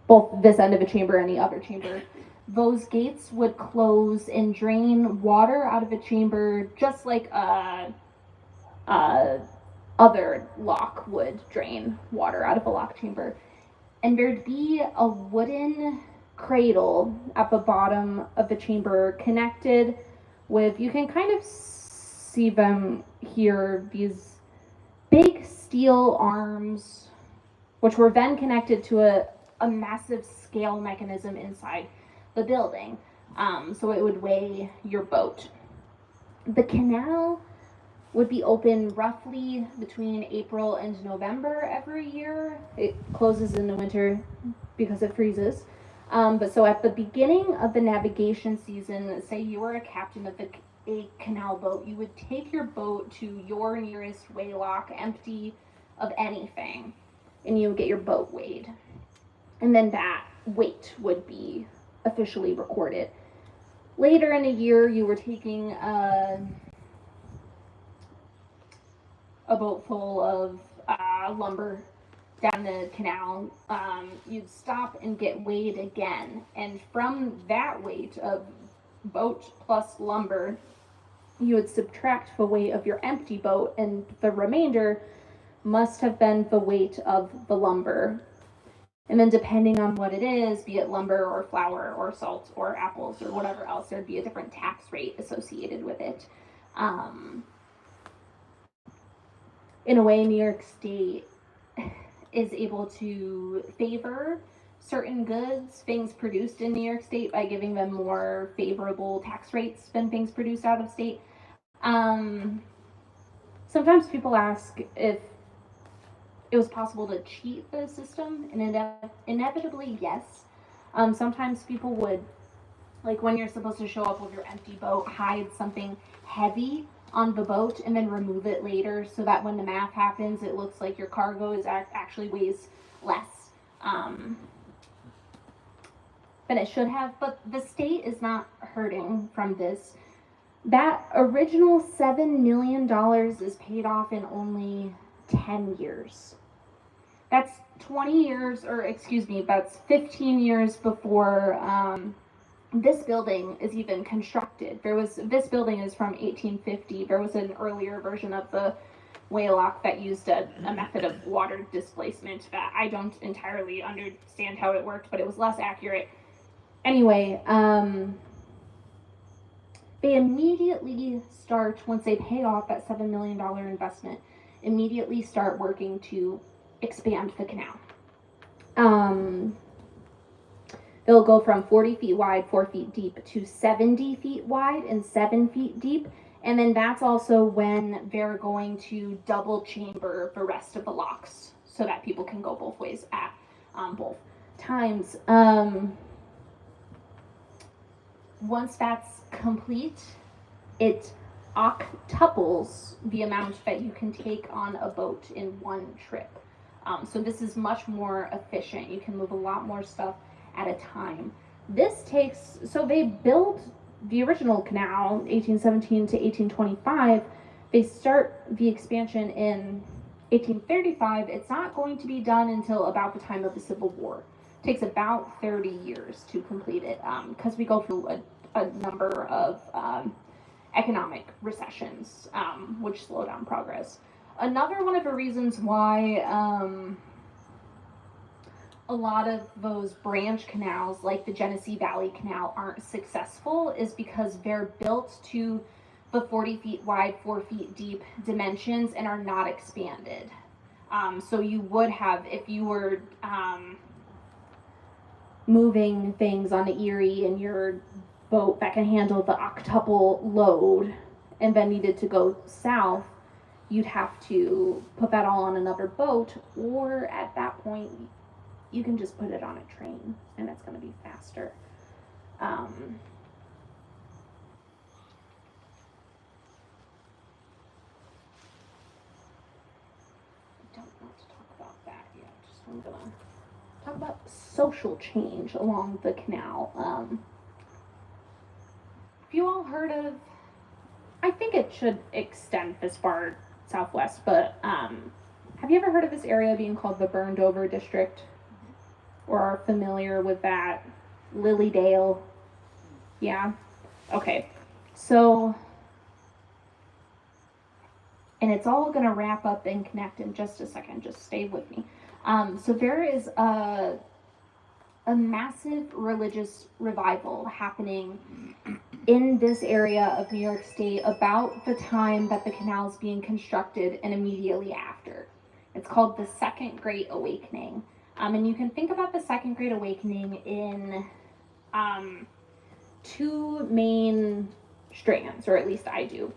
both this end of the chamber and the other chamber. Those gates would close and drain water out of a chamber just like other lock would drain water out of a lock chamber. And there'd be a wooden cradle at the bottom of the chamber connected with, you can kind of see them here, these big steel arms, which were then connected to a massive scale mechanism inside the building, so it would weigh your boat. The canal would be open roughly between April and November every year. It closes in the winter because it freezes. But so at the beginning of the navigation season, say you were a captain of a canal boat, you would take your boat to your nearest waylock empty of anything, and you would get your boat weighed. And then that weight would be officially recorded. Later in the year, you were taking a boat full of lumber down the canal. You'd stop and get weighed again, and from that weight of boat plus lumber, you would subtract the weight of your empty boat, and the remainder must have been the weight of the lumber. And then depending on what it is, be it lumber or flour or salt or apples or whatever else, there'd be a different tax rate associated with it. In a way, New York State is able to favor certain goods, things produced in New York State, by giving them more favorable tax rates than things produced out of state. Sometimes people ask if it was possible to cheat the system, and inevitably, yes. Sometimes people would, like when you're supposed to show up with your empty boat, hide something heavy on the boat and then remove it later, so that when the math happens, it looks like your cargo is actually weighs less than it should have. But the state is not hurting from this. That original $7 million is paid off in only 10 years. That's 20 years, or excuse me, that's 15 years before this building is even constructed. This building is from 1850. There was an earlier version of the waylock that used a method of water displacement that I don't entirely understand how it worked, but it was less accurate. Anyway, they immediately start, once they pay off that $7 million investment, immediately start working to expand the canal. They'll go from 40 feet wide, 4 feet deep, to 70 feet wide and 7 feet deep. And then that's also when they're going to double chamber the rest of the locks so that people can go both ways at both times. Once that's complete, it octuples the amount that you can take on a boat in one trip. So this is much more efficient. You can move a lot more stuff at a time. This takes, so they build the original canal, 1817 to 1825. They start the expansion in 1835. It's not going to be done until about the time of the Civil War. It takes about 30 years to complete it, because we go through a number of economic recessions, which slow down progress. Another one of the reasons why a lot of those branch canals, like the Genesee Valley Canal, aren't successful is because they're built to the 40 feet wide, 4 feet deep dimensions and are not expanded. So you would have, if you were moving things on the Erie and your boat that can handle the octuple load and then needed to go south, you'd have to put that all on another boat, or at that point, you can just put it on a train, and it's going to be faster. I don't want to talk about that yet. I'm going to talk about social change along the canal. Have you all heard of, I think it should extend this far southwest, but have you ever heard of this area being called the Burned Over District? Or are familiar with that? Lilydale? Yeah? Okay. So, and it's all going to wrap up and connect in just a second. Just stay with me. So there is a massive religious revival happening in this area of New York State about the time that the canal is being constructed and immediately after. It's called the Second Great Awakening. And you can think about the Second Great Awakening in two main strands, or at least I do.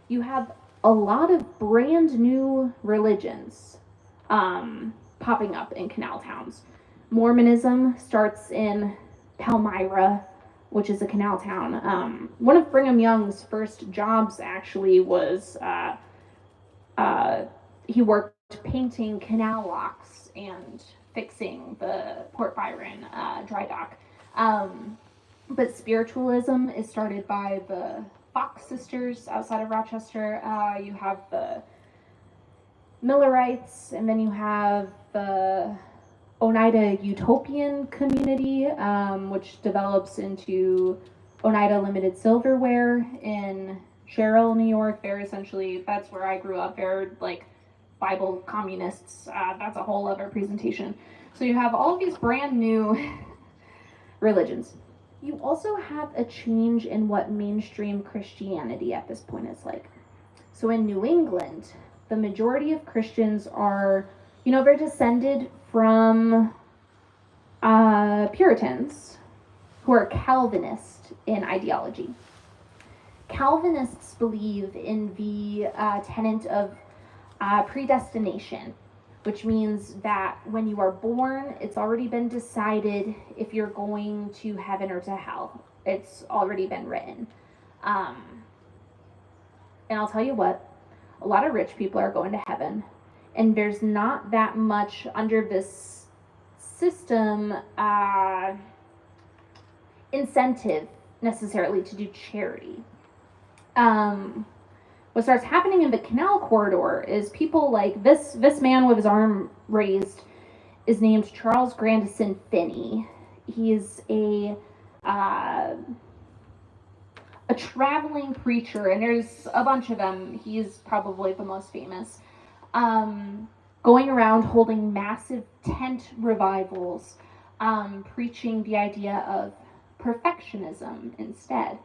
You have a lot of brand new religions popping up in canal towns. Mormonism starts in Palmyra, which is a canal town. One of Brigham Young's first jobs actually was he worked painting canal locks and fixing the Port Byron dry dock. But spiritualism is started by the Fox sisters outside of Rochester. You have the Millerites, and then you have the Oneida Utopian community, which develops into Oneida Limited Silverware in Sherrill, New York. They're essentially, that's where I grew up. They're like Bible communists. That's a whole other presentation. So you have all of these brand new religions. You also have a change in what mainstream Christianity at this point is like. So in New England, the majority of Christians are, they're descended from Puritans who are Calvinist in ideology. Calvinists believe in the tenet of predestination, which means that when you are born, it's already been decided if you're going to heaven or to hell. It's already been written. And I'll tell you what, a lot of rich people are going to heaven, and there's not that much under this system incentive necessarily to do charity. What starts happening in the canal corridor is people like this man with his arm raised is named Charles Grandison Finney. He's a traveling preacher, and there's a bunch of them. He's probably the most famous. Going around holding massive tent revivals, preaching the idea of perfectionism instead.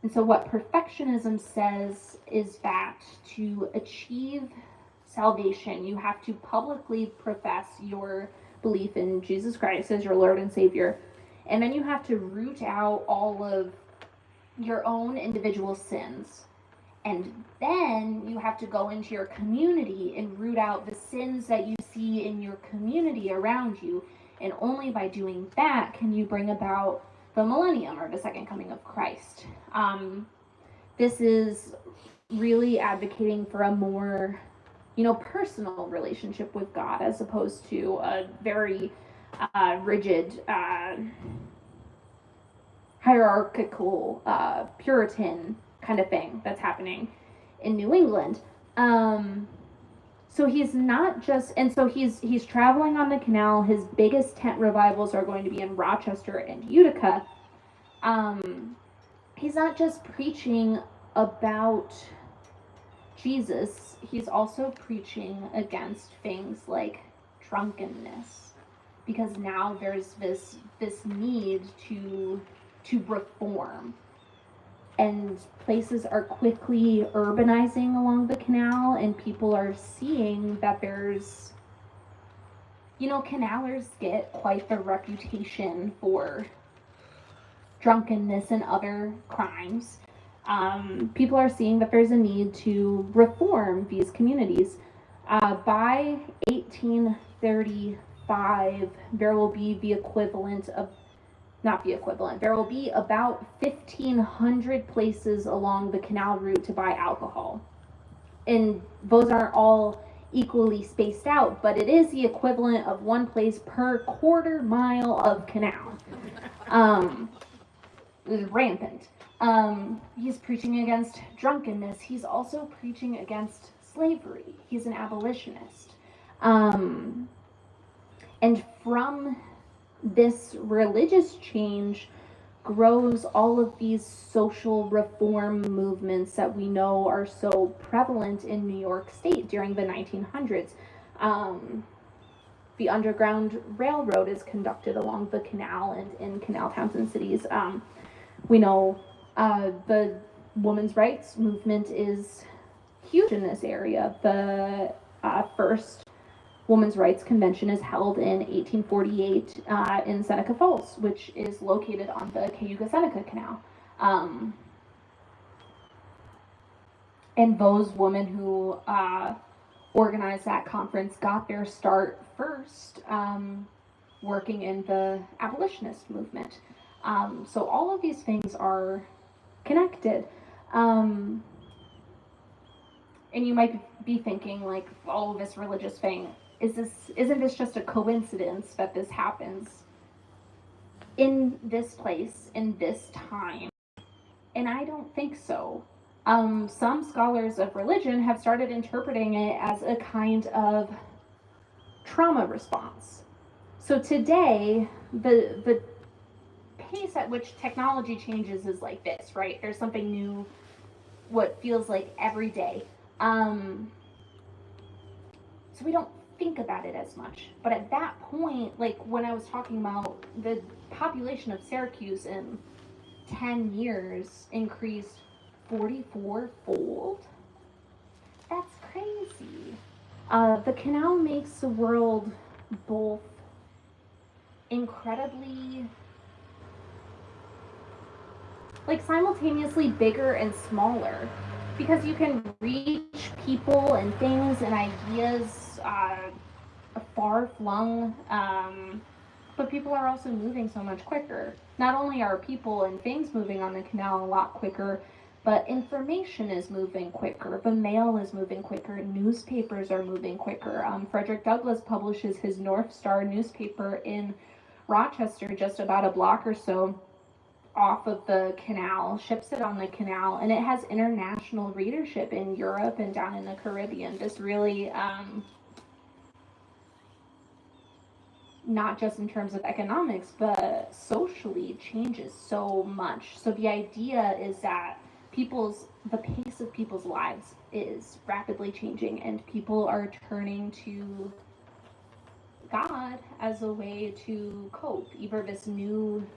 And so what perfectionism says is that to achieve salvation, you have to publicly profess your belief in Jesus Christ as your Lord and Savior. And then you have to root out all of your own individual sins. And then you have to go into your community and root out the sins that you see in your community around you. And only by doing that can you bring about the millennium, or the second coming of Christ. This is really advocating for a more, personal relationship with God, as opposed to a very rigid, hierarchical, Puritan kind of thing that's happening in New England. So he's not just, and so he's traveling on the canal. His biggest tent revivals are going to be in Rochester and Utica. He's not just preaching about Jesus, he's also preaching against things like drunkenness, because now there's this need to reform. And places are quickly urbanizing along the canal, and people are seeing that there's, canalers get quite the reputation for drunkenness and other crimes. people are seeing that there's a need to reform these communities. By 1835, there will be there will be about 1,500 places along the canal route to buy alcohol. And those aren't all equally spaced out, but it is the equivalent of one place per quarter mile of canal. It was rampant. He's preaching against drunkenness. He's also preaching against slavery. He's an abolitionist. And from this religious change grows all of these social reform movements that we know are so prevalent in New York State during the 1900s. The Underground Railroad is conducted along the canal and in canal towns and cities. We know the women's rights movement is huge in this area. The first Women's Rights Convention is held in 1848 in Seneca Falls, which is located on the Cayuga-Seneca Canal. And those women who organized that conference got their start first working in the abolitionist movement. So all of these things are connected. And you might be thinking, like, all of this religious thing, isn't this just a coincidence that this happens in this place, in this time? And I don't think so. Some scholars of religion have started interpreting it as a kind of trauma response. So today, the pace at which technology changes is like this, right? There's something new, what feels like every day. So we don't think about it as much. But at that point, like when I was talking about the population of Syracuse in 10 years increased 44-fold, that's crazy. The canal makes the world both incredibly, like, simultaneously bigger and smaller, because you can reach people and things and ideas far-flung, but people are also moving so much quicker. Not only are people and things moving on the canal a lot quicker, but information is moving quicker, the mail is moving quicker, newspapers are moving quicker. Frederick Douglass publishes his North Star newspaper in Rochester, just about a block or so off of the canal, ships it on the canal, and it has international readership in Europe and down in the Caribbean. This really, not just in terms of economics, but socially changes so much. So the idea is that the pace of people's lives is rapidly changing, and people are turning to God as a way to cope. Either this new,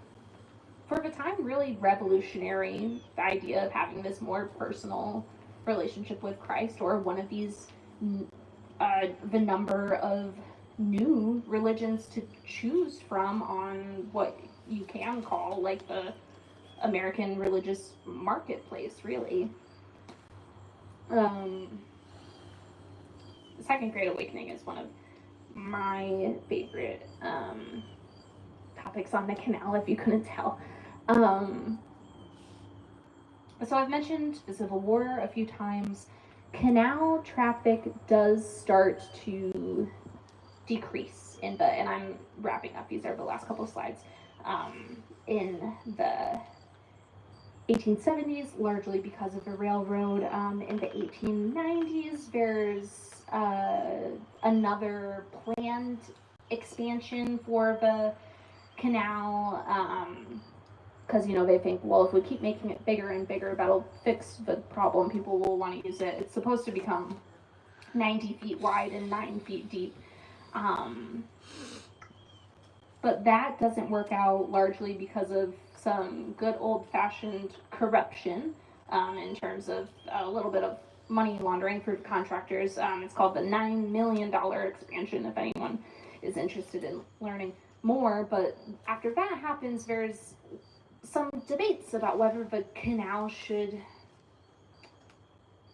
for the time, really revolutionary idea of having this more personal relationship with Christ, or one of these, the number of new religions to choose from on what you can call like the American religious marketplace, really. The Second Great Awakening is one of my favorite topics on the canal, if you couldn't tell. So I've mentioned the Civil War a few times. Canal traffic does start to decrease and I'm wrapping up, these are the last couple of slides, in the 1870s, largely because of the railroad. In the 1890s, there's another planned expansion for the canal, because, you know, they think, well, if we keep making it bigger and bigger, that'll fix the problem. People will want to use it. It's supposed to become 90 feet wide and 9 feet deep. But that doesn't work out, largely because of some good old-fashioned corruption, in terms of a little bit of money laundering for contractors. It's called the $9 million expansion, if anyone is interested in learning more. But after that happens, there's some debates about whether the canal should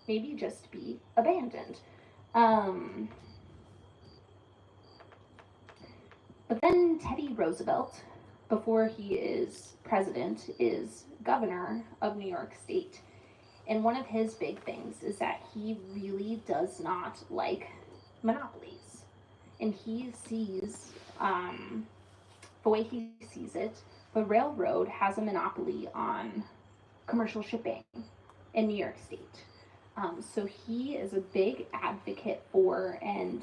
maybe just be abandoned. But then Teddy Roosevelt, before he is president, is governor of New York State. And one of his big things is that he really does not like monopolies. And he sees, the way he sees it, the railroad has a monopoly on commercial shipping in New York State. So he is a big advocate for and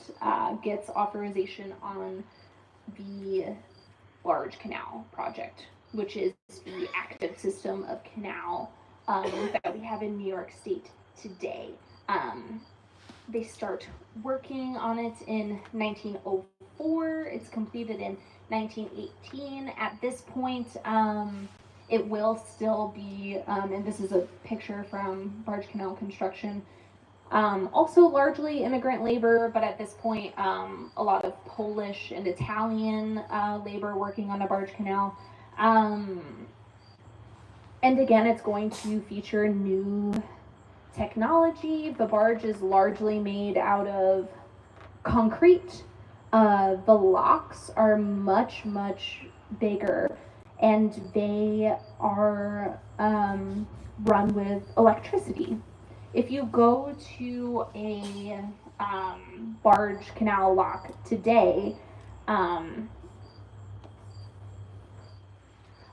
gets authorization on the Large Canal Project, which is the active system of canal that we have in New York State today. They start working on it in 1904. It's completed in 1918. At this point, it will still be, and this is a picture from barge canal construction, also largely immigrant labor, but at this point, a lot of Polish and Italian labor working on the barge canal. And again, it's going to feature new technology. The barge is largely made out of concrete. The locks are much, much bigger, and they are run with electricity. If you go to a barge canal lock today,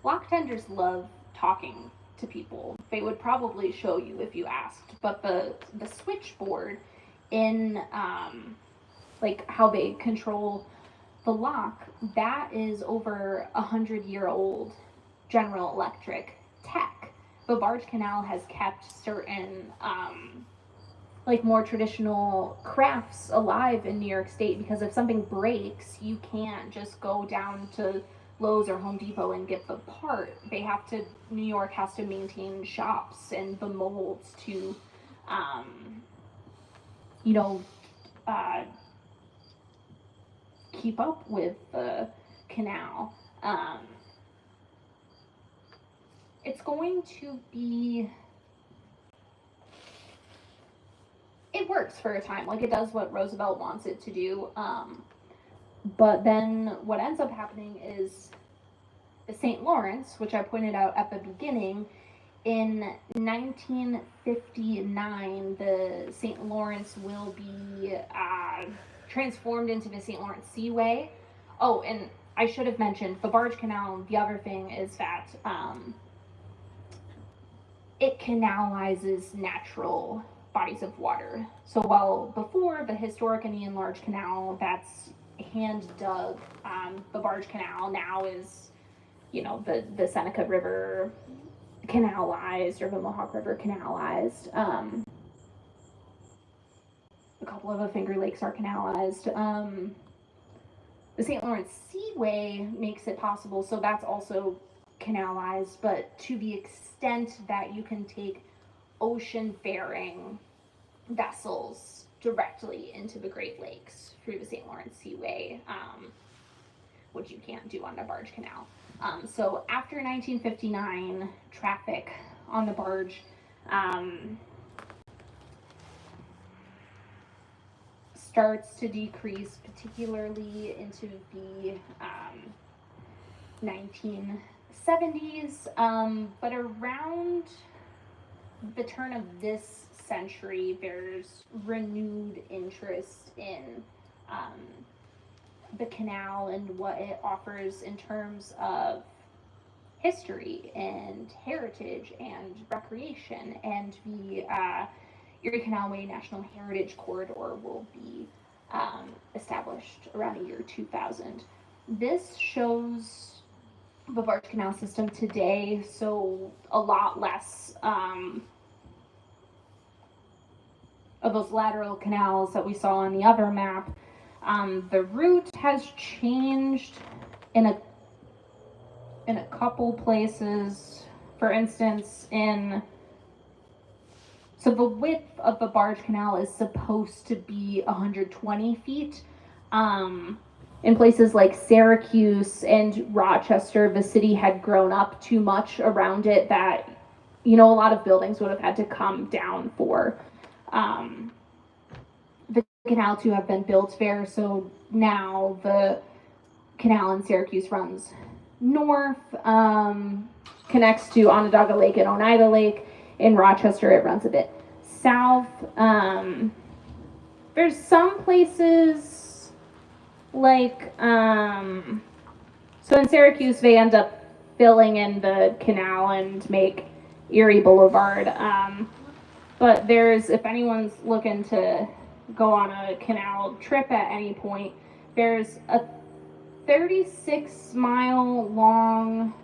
lock tenders love talking to people. They would probably show you if you asked, but the switchboard in like how they control the lock, that is over 100-year-old General Electric tech. The barge canal has kept certain like more traditional crafts alive in New York State, because if something breaks, you can't just go down to Lowe's or Home Depot and get the part. New York has to maintain shops and the molds to, keep up with the canal. It's going to be, it works for a time, like it does what Roosevelt wants it to do. But then what ends up happening is the St. Lawrence, which I pointed out at the beginning, in 1959, the St. Lawrence will be transformed into the St. Lawrence Seaway. Oh, and I should have mentioned the barge canal. The other thing is that it canalizes natural bodies of water. So while before the historic Indian Large Canal, that's hand dug, the barge canal now is, the Seneca River canalized, or the Mohawk River canalized. A couple of the Finger Lakes are canalized. The St. Lawrence Seaway makes it possible, so that's also canalized, but to the extent that you can take ocean-faring vessels directly into the Great Lakes through the St. Lawrence Seaway, which you can't do on the barge canal. So after 1959, traffic on the barge starts to decrease, particularly into the 1970s, but around the turn of this century, there's renewed interest in the canal and what it offers in terms of history and heritage and recreation, and the Erie Canalway National Heritage Corridor will be established around the year 2000. This shows the barge canal system today, so a lot less of those lateral canals that we saw on the other map. The route has changed in a couple places. For instance, so the width of the barge canal is supposed to be 120 feet. In places like Syracuse and Rochester, the city had grown up too much around it that, a lot of buildings would have had to come down for the canal to have been built there. So now the canal in Syracuse runs north, connects to Onondaga Lake and Oneida Lake. In Rochester, it runs a bit south. There's some places like, so in Syracuse, they end up filling in the canal and make Erie Boulevard. But there's, if anyone's looking to go on a canal trip at any point, there's a 36-mile long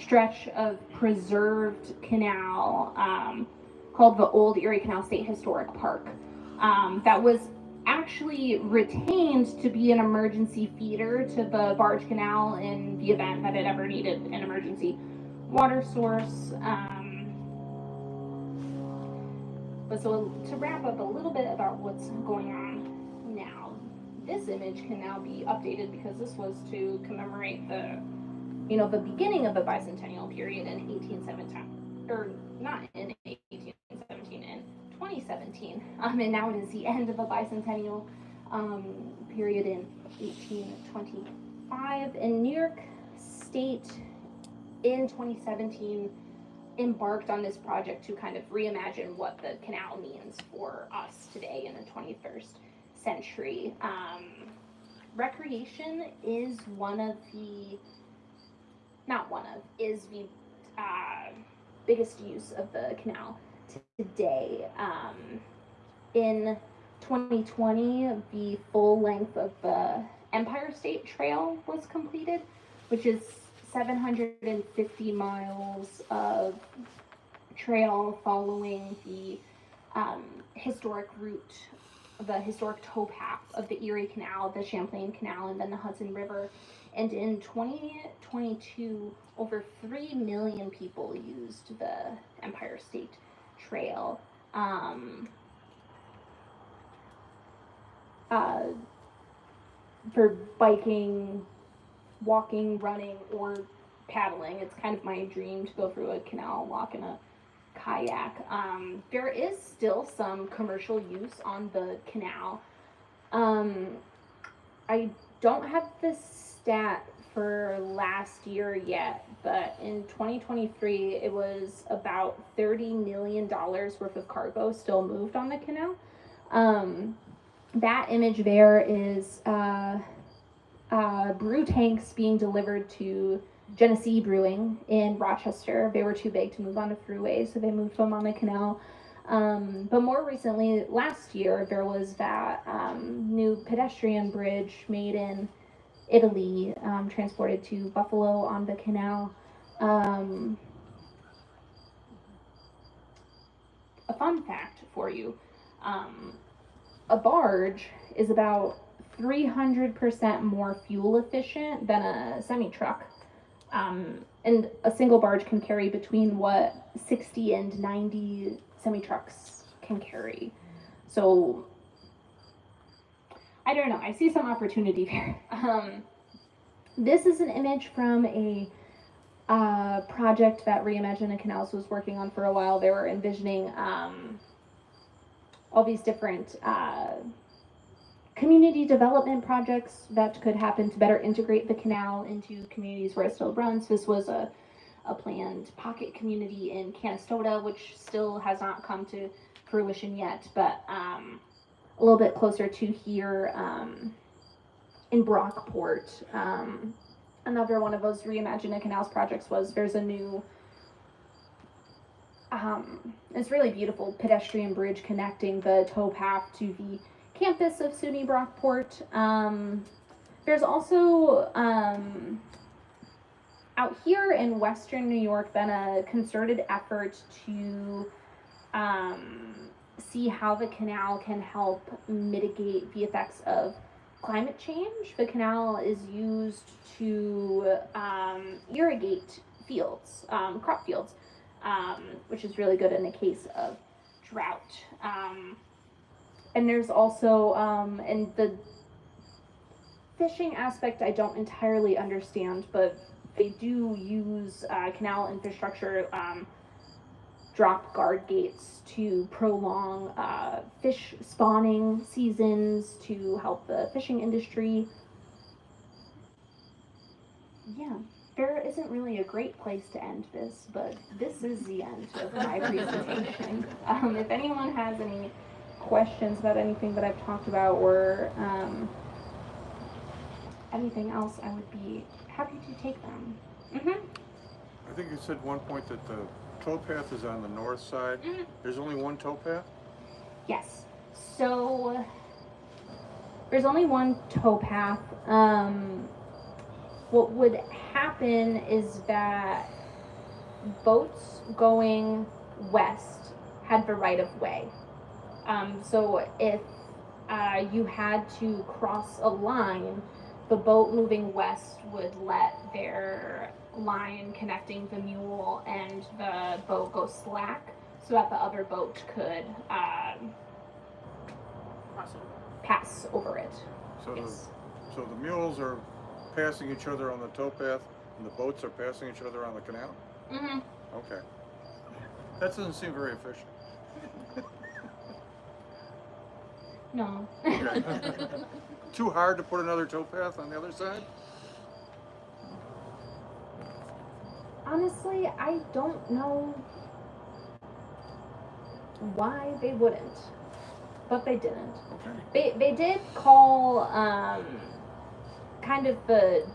stretch of preserved canal called the Old Erie Canal State Historic Park that was actually retained to be an emergency feeder to the barge canal in the event that it ever needed an emergency water source. But so to wrap up a little bit about what's going on now, this image can now be updated because this was to commemorate the beginning of the bicentennial period in 1817, or not in 1817, in 2017, and now it is the end of a bicentennial period in 1825. And New York State in 2017 embarked on this project to kind of reimagine what the canal means for us today in the 21st century. Recreation is is the biggest use of the canal today. In 2020, the full length of the Empire State Trail was completed, which is 750 miles of trail following the historic route, the historic towpath of the Erie Canal, the Champlain Canal, and then the Hudson River. And in 2022, over 3 million people used the Empire State Trail. For biking, walking, running, or paddling. It's kind of my dream to go through a canal walk in a kayak. There is still some commercial use on the canal. I don't have the stat for last year yet, but in 2023 it was about $30 million worth of cargo still moved on the canal. That image there is brew tanks being delivered to Genesee Brewing in Rochester. They were too big to move on a thruway, so they moved them on the canal. But more recently, last year, there was that new pedestrian bridge made in Italy, transported to Buffalo on the canal. A fun fact for you, a barge is about 300% more fuel efficient than a semi-truck. And a single barge can carry between 60 and 90 semi-trucks can carry. So, I don't know, I see some opportunity there. This is an image from a project that Reimagine Canals was working on for a while. They were envisioning all these different community development projects that could happen to better integrate the canal into communities where it still runs. This was a planned pocket community in Canastota, which still has not come to fruition yet, but a little bit closer to here in Brockport. Another one of those Reimagine Canals projects was there's a new, it's really beautiful pedestrian bridge connecting the towpath to the campus of SUNY Brockport. There's also out here in Western New York been a concerted effort to see how the canal can help mitigate the effects of climate change. The canal is used to irrigate fields, crop fields, which is really good in the case of drought. And there's also, and the fishing aspect I don't entirely understand, but they do use canal infrastructure dropped guard gates to prolong fish spawning seasons to help the fishing industry. Yeah, there isn't really a great place to end this, but this is the end of my presentation. If anyone has any questions about anything that I've talked about or anything else, I would be happy to take them. I think you said at one point that the towpath is on the north side. There's only one towpath? Yes. So there's only one towpath. What would happen is that boats going west had the right of way. So if you had to cross a line, the boat moving west would let their line connecting the mule and the boat go slack so that the other boat could pass over it. So, Yes. so the mules are passing each other on the towpath and the boats are passing each other on the canal? Okay. That doesn't seem very efficient. No. Too hard to put another towpath on the other side? Honestly, I don't know why they wouldn't, but they didn't. Okay. They did call kind of the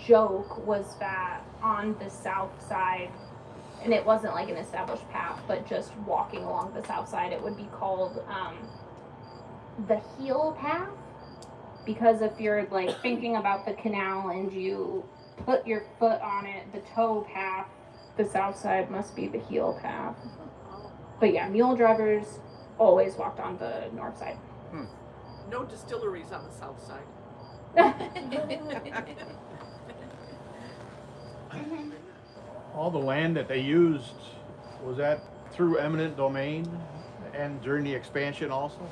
joke was that on the south side, and it wasn't like an established path, but just walking along the south side, it would be called the heel path, because if you're like thinking about the canal and you put your foot on it, the toe path, the south side must be the heel path. But yeah, mule drivers always walked on the north side. No distilleries on the south side. All the land that they used, was that through eminent domain and during the expansion also?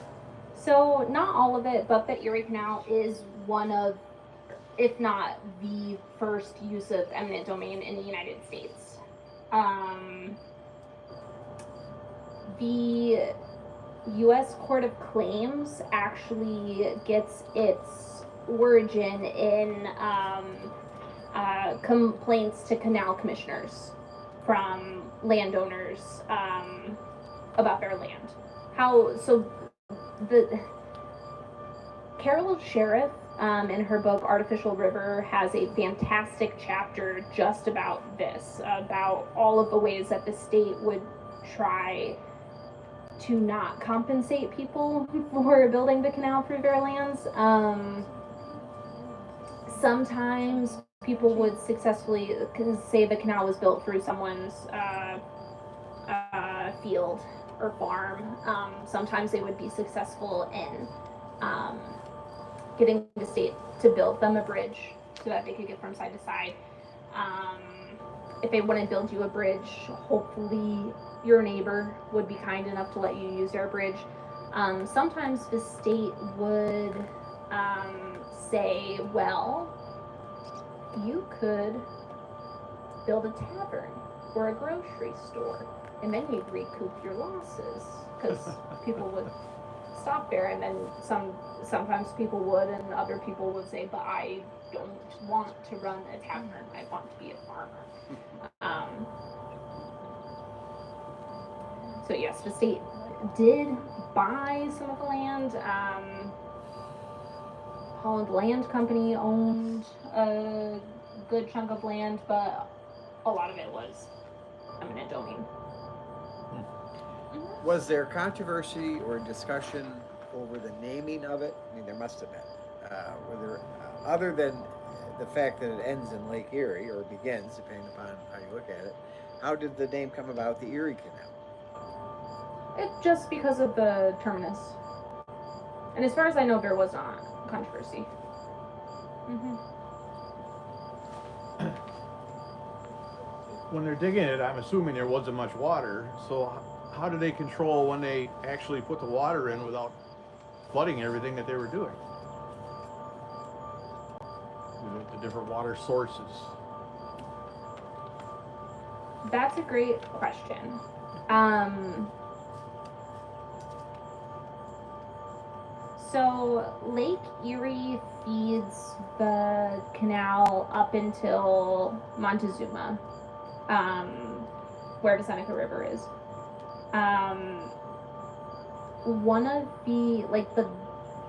So not all of it, but the Erie Canal is one of, if not the first use of eminent domain in the United States. The U.S. Court of Claims actually gets its origin in complaints to canal commissioners from landowners about their land. The Carol Sheriff in her book Artificial River has a fantastic chapter just about this, about all of the ways that the state would try to not compensate people for building the canal through their lands. Sometimes people would successfully say the canal was built through someone's field or farm. Sometimes they would be successful in getting the state to build them a bridge so that they could get from side to side. If they wouldn't build you a bridge, hopefully your neighbor would be kind enough to let you use their bridge. Sometimes the state would say, well, you could build a tavern or a grocery store, and then you'd recoup your losses, because people would stop there, and then sometimes people would, and other people would say, but I don't want to run a tavern, I want to be a farmer. So yes, the state did buy some of the land. Holland Land Company owned a good chunk of land, but a lot of it was eminent domain. Was there controversy or discussion over the naming of it? I mean, there must have been. Were there, other than the fact that it ends in Lake Erie, or begins, depending upon how you look at it, how did the name come about, the Erie Canal? Just because of the terminus. And as far as I know, there was not controversy. When they're digging it, I'm assuming there wasn't much water, so how do they control when they actually put the water in without flooding everything that they were doing? The different water sources. That's a great question. So Lake Erie feeds the canal up until Montezuma, where the Seneca River is. One of the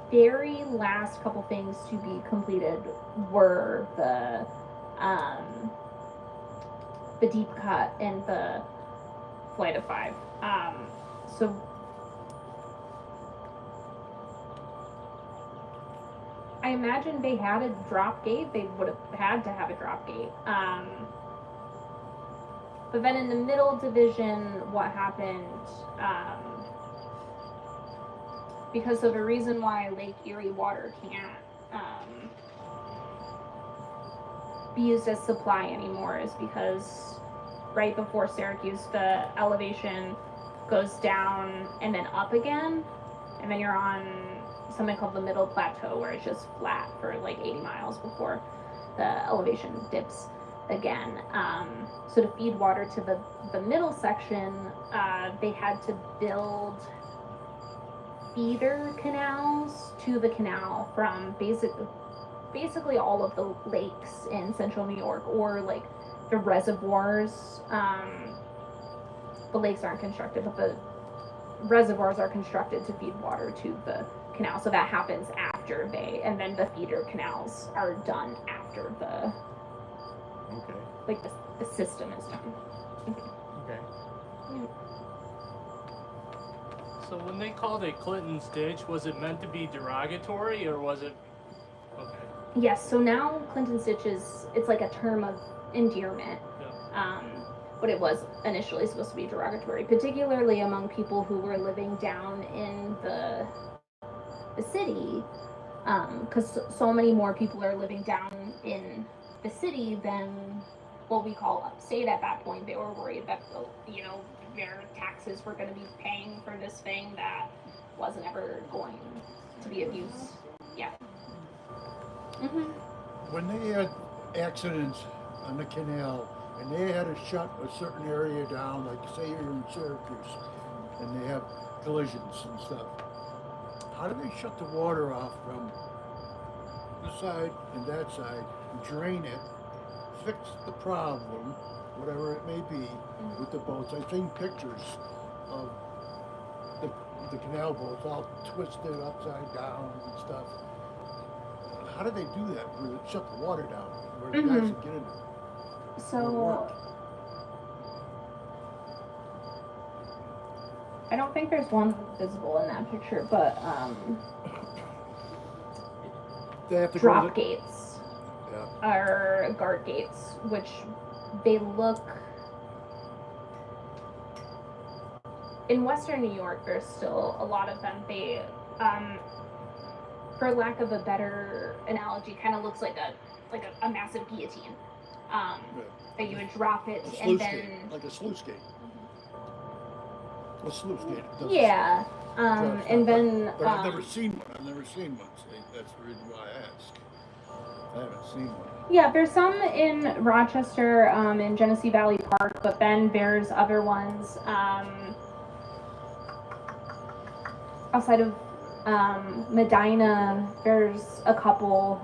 very last couple things to be completed were the deep cut and the flight of 5. So I imagine they had a drop gate. They would have had to have a drop gate. But then in the middle division, what happened, because of a reason why Lake Erie water can't be used as supply anymore is because right before Syracuse, the elevation goes down and then up again, and then you're on something called the middle plateau where it's just flat for like 80 miles before the elevation dips again. So to feed water to the middle section, they had to build feeder canals to the canal from basically all of the lakes in central New York, or like the reservoirs. The lakes aren't constructed, but the reservoirs are constructed to feed water to the canal. So that happens after and then the feeder canals are done after the system is done. Okay. So when they called it Clinton's Ditch, was it meant to be derogatory, or was it okay? Yes, so now Clinton's Ditch it's like a term of endearment. Yeah. But it was initially supposed to be derogatory, particularly among people who were living down in the city, because so many more people are living down in the city than what we call upstate at that point. They were worried that, their taxes were going to be paying for this thing that wasn't ever going to be of use. Yeah. Mm-hmm. When they had accidents on the canal and they had to shut a certain area down, like say you're in Syracuse and they have collisions and stuff, how do they shut the water off from this side and that side, drain it, fix the problem, whatever it may be, with the boats? I've seen pictures of the canal boats all twisted upside down and stuff. How do they do that? Where they shut the water down, where the guys can get in there? So I don't think there's one visible in that picture, but They have to drop go to gates yeah. are guard gates, which they look in Western New York. There's still a lot of them. They, for lack of a better analogy, kind of looks like a massive guillotine. That you would drop it and then gate, like a sluice gate. A sluice gate. Yeah. And then but I've never seen one. See, that's the reason why I asked. I haven't seen one. Yeah, there's some in Rochester, in Genesee Valley Park, but then there's other ones outside of Medina. There's a couple,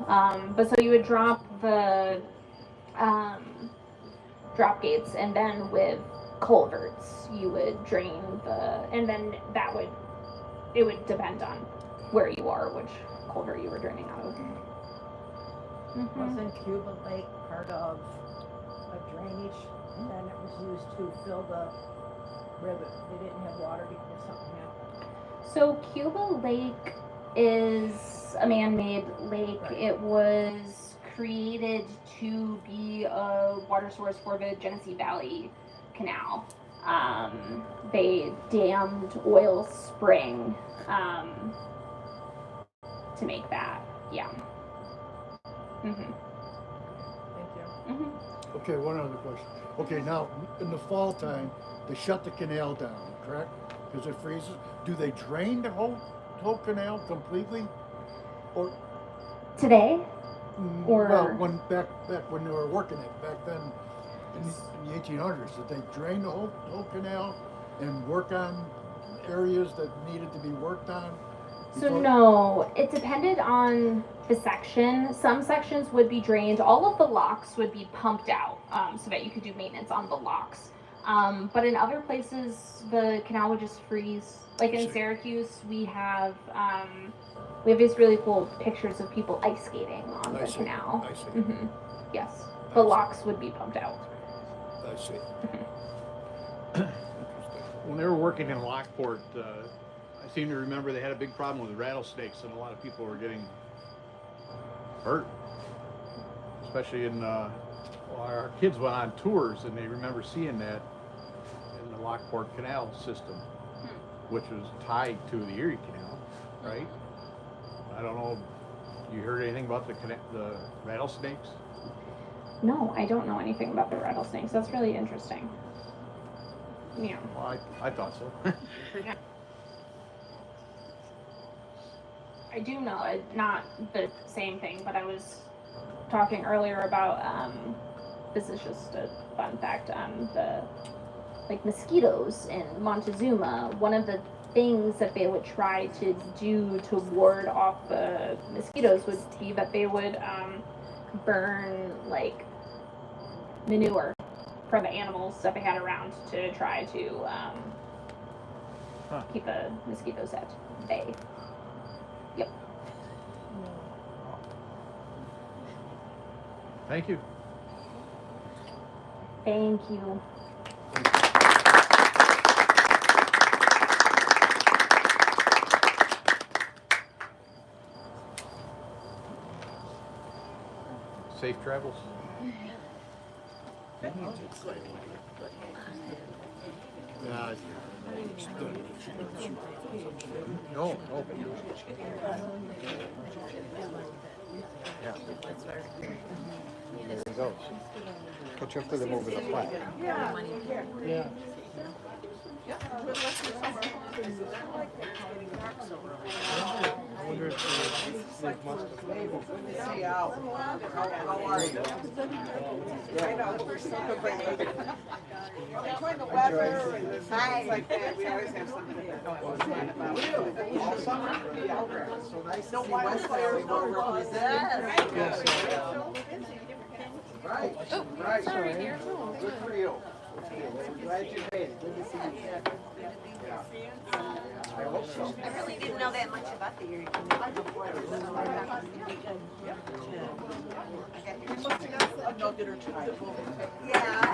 but so you would drop the drop gates, and then with culverts you would drain and then it would depend on where you are, which culvert you were draining out of. Mm-hmm. Wasn't Cuba Lake part of a drainage, and then it was used to fill the river? They didn't have water because something happened. So Cuba Lake is a man-made lake. Right. It was created to be a water source for the Genesee Valley Canal. They dammed Oil Spring to make that. Yeah. Mm-hmm. Thank you. Mm-hmm. Okay, one other question. Okay, now in the fall time, they shut the canal down, correct? Because it freezes. Do they drain the whole canal completely, or today? Or well, back when they were working it back then, in the 1800s? Did they drain the whole canal and work on areas that needed to be worked on? So no, it depended on the section. Some sections would be drained. All of the locks would be pumped out so that you could do maintenance on the locks. But in other places, the canal would just freeze. Like in Syracuse, we have these really cool pictures of people ice skating on the canal. I see. Mm-hmm. Yes, the locks would be pumped out. I see. When they were working in Lockport, I seem to remember they had a big problem with rattlesnakes, and a lot of people were getting hurt. Especially in, our kids went on tours, and they remember seeing that in the Lockport Canal system, which was tied to the Erie Canal, right? I don't know, you heard anything about the rattlesnakes? No, I don't know anything about the rattlesnakes. That's really interesting. Yeah. Well, I thought so. I do know it, not the same thing, but I was talking earlier about this is just a fun fact, the mosquitoes in Montezuma. One of the things that they would try to do to ward off the mosquitoes would be that they would burn manure from the animals that they had around to try to keep the mosquitoes at bay. Yep. Thank you. Thank you. Safe travels. No. Yeah. There he goes. Catch up with him over the flat. Yeah. I wonder if they must have. See how are you? I know, we're so good. Between the weather and the things like that, we always have something to complain about. All summer, so nice to see Westfield, we will represent. Right, right. Sorry, dear. Good for you. Glad you made it. Good to see you. I hope so. I really didn't know that much about the Erie Canal. You must have got a nugget or two. Yeah.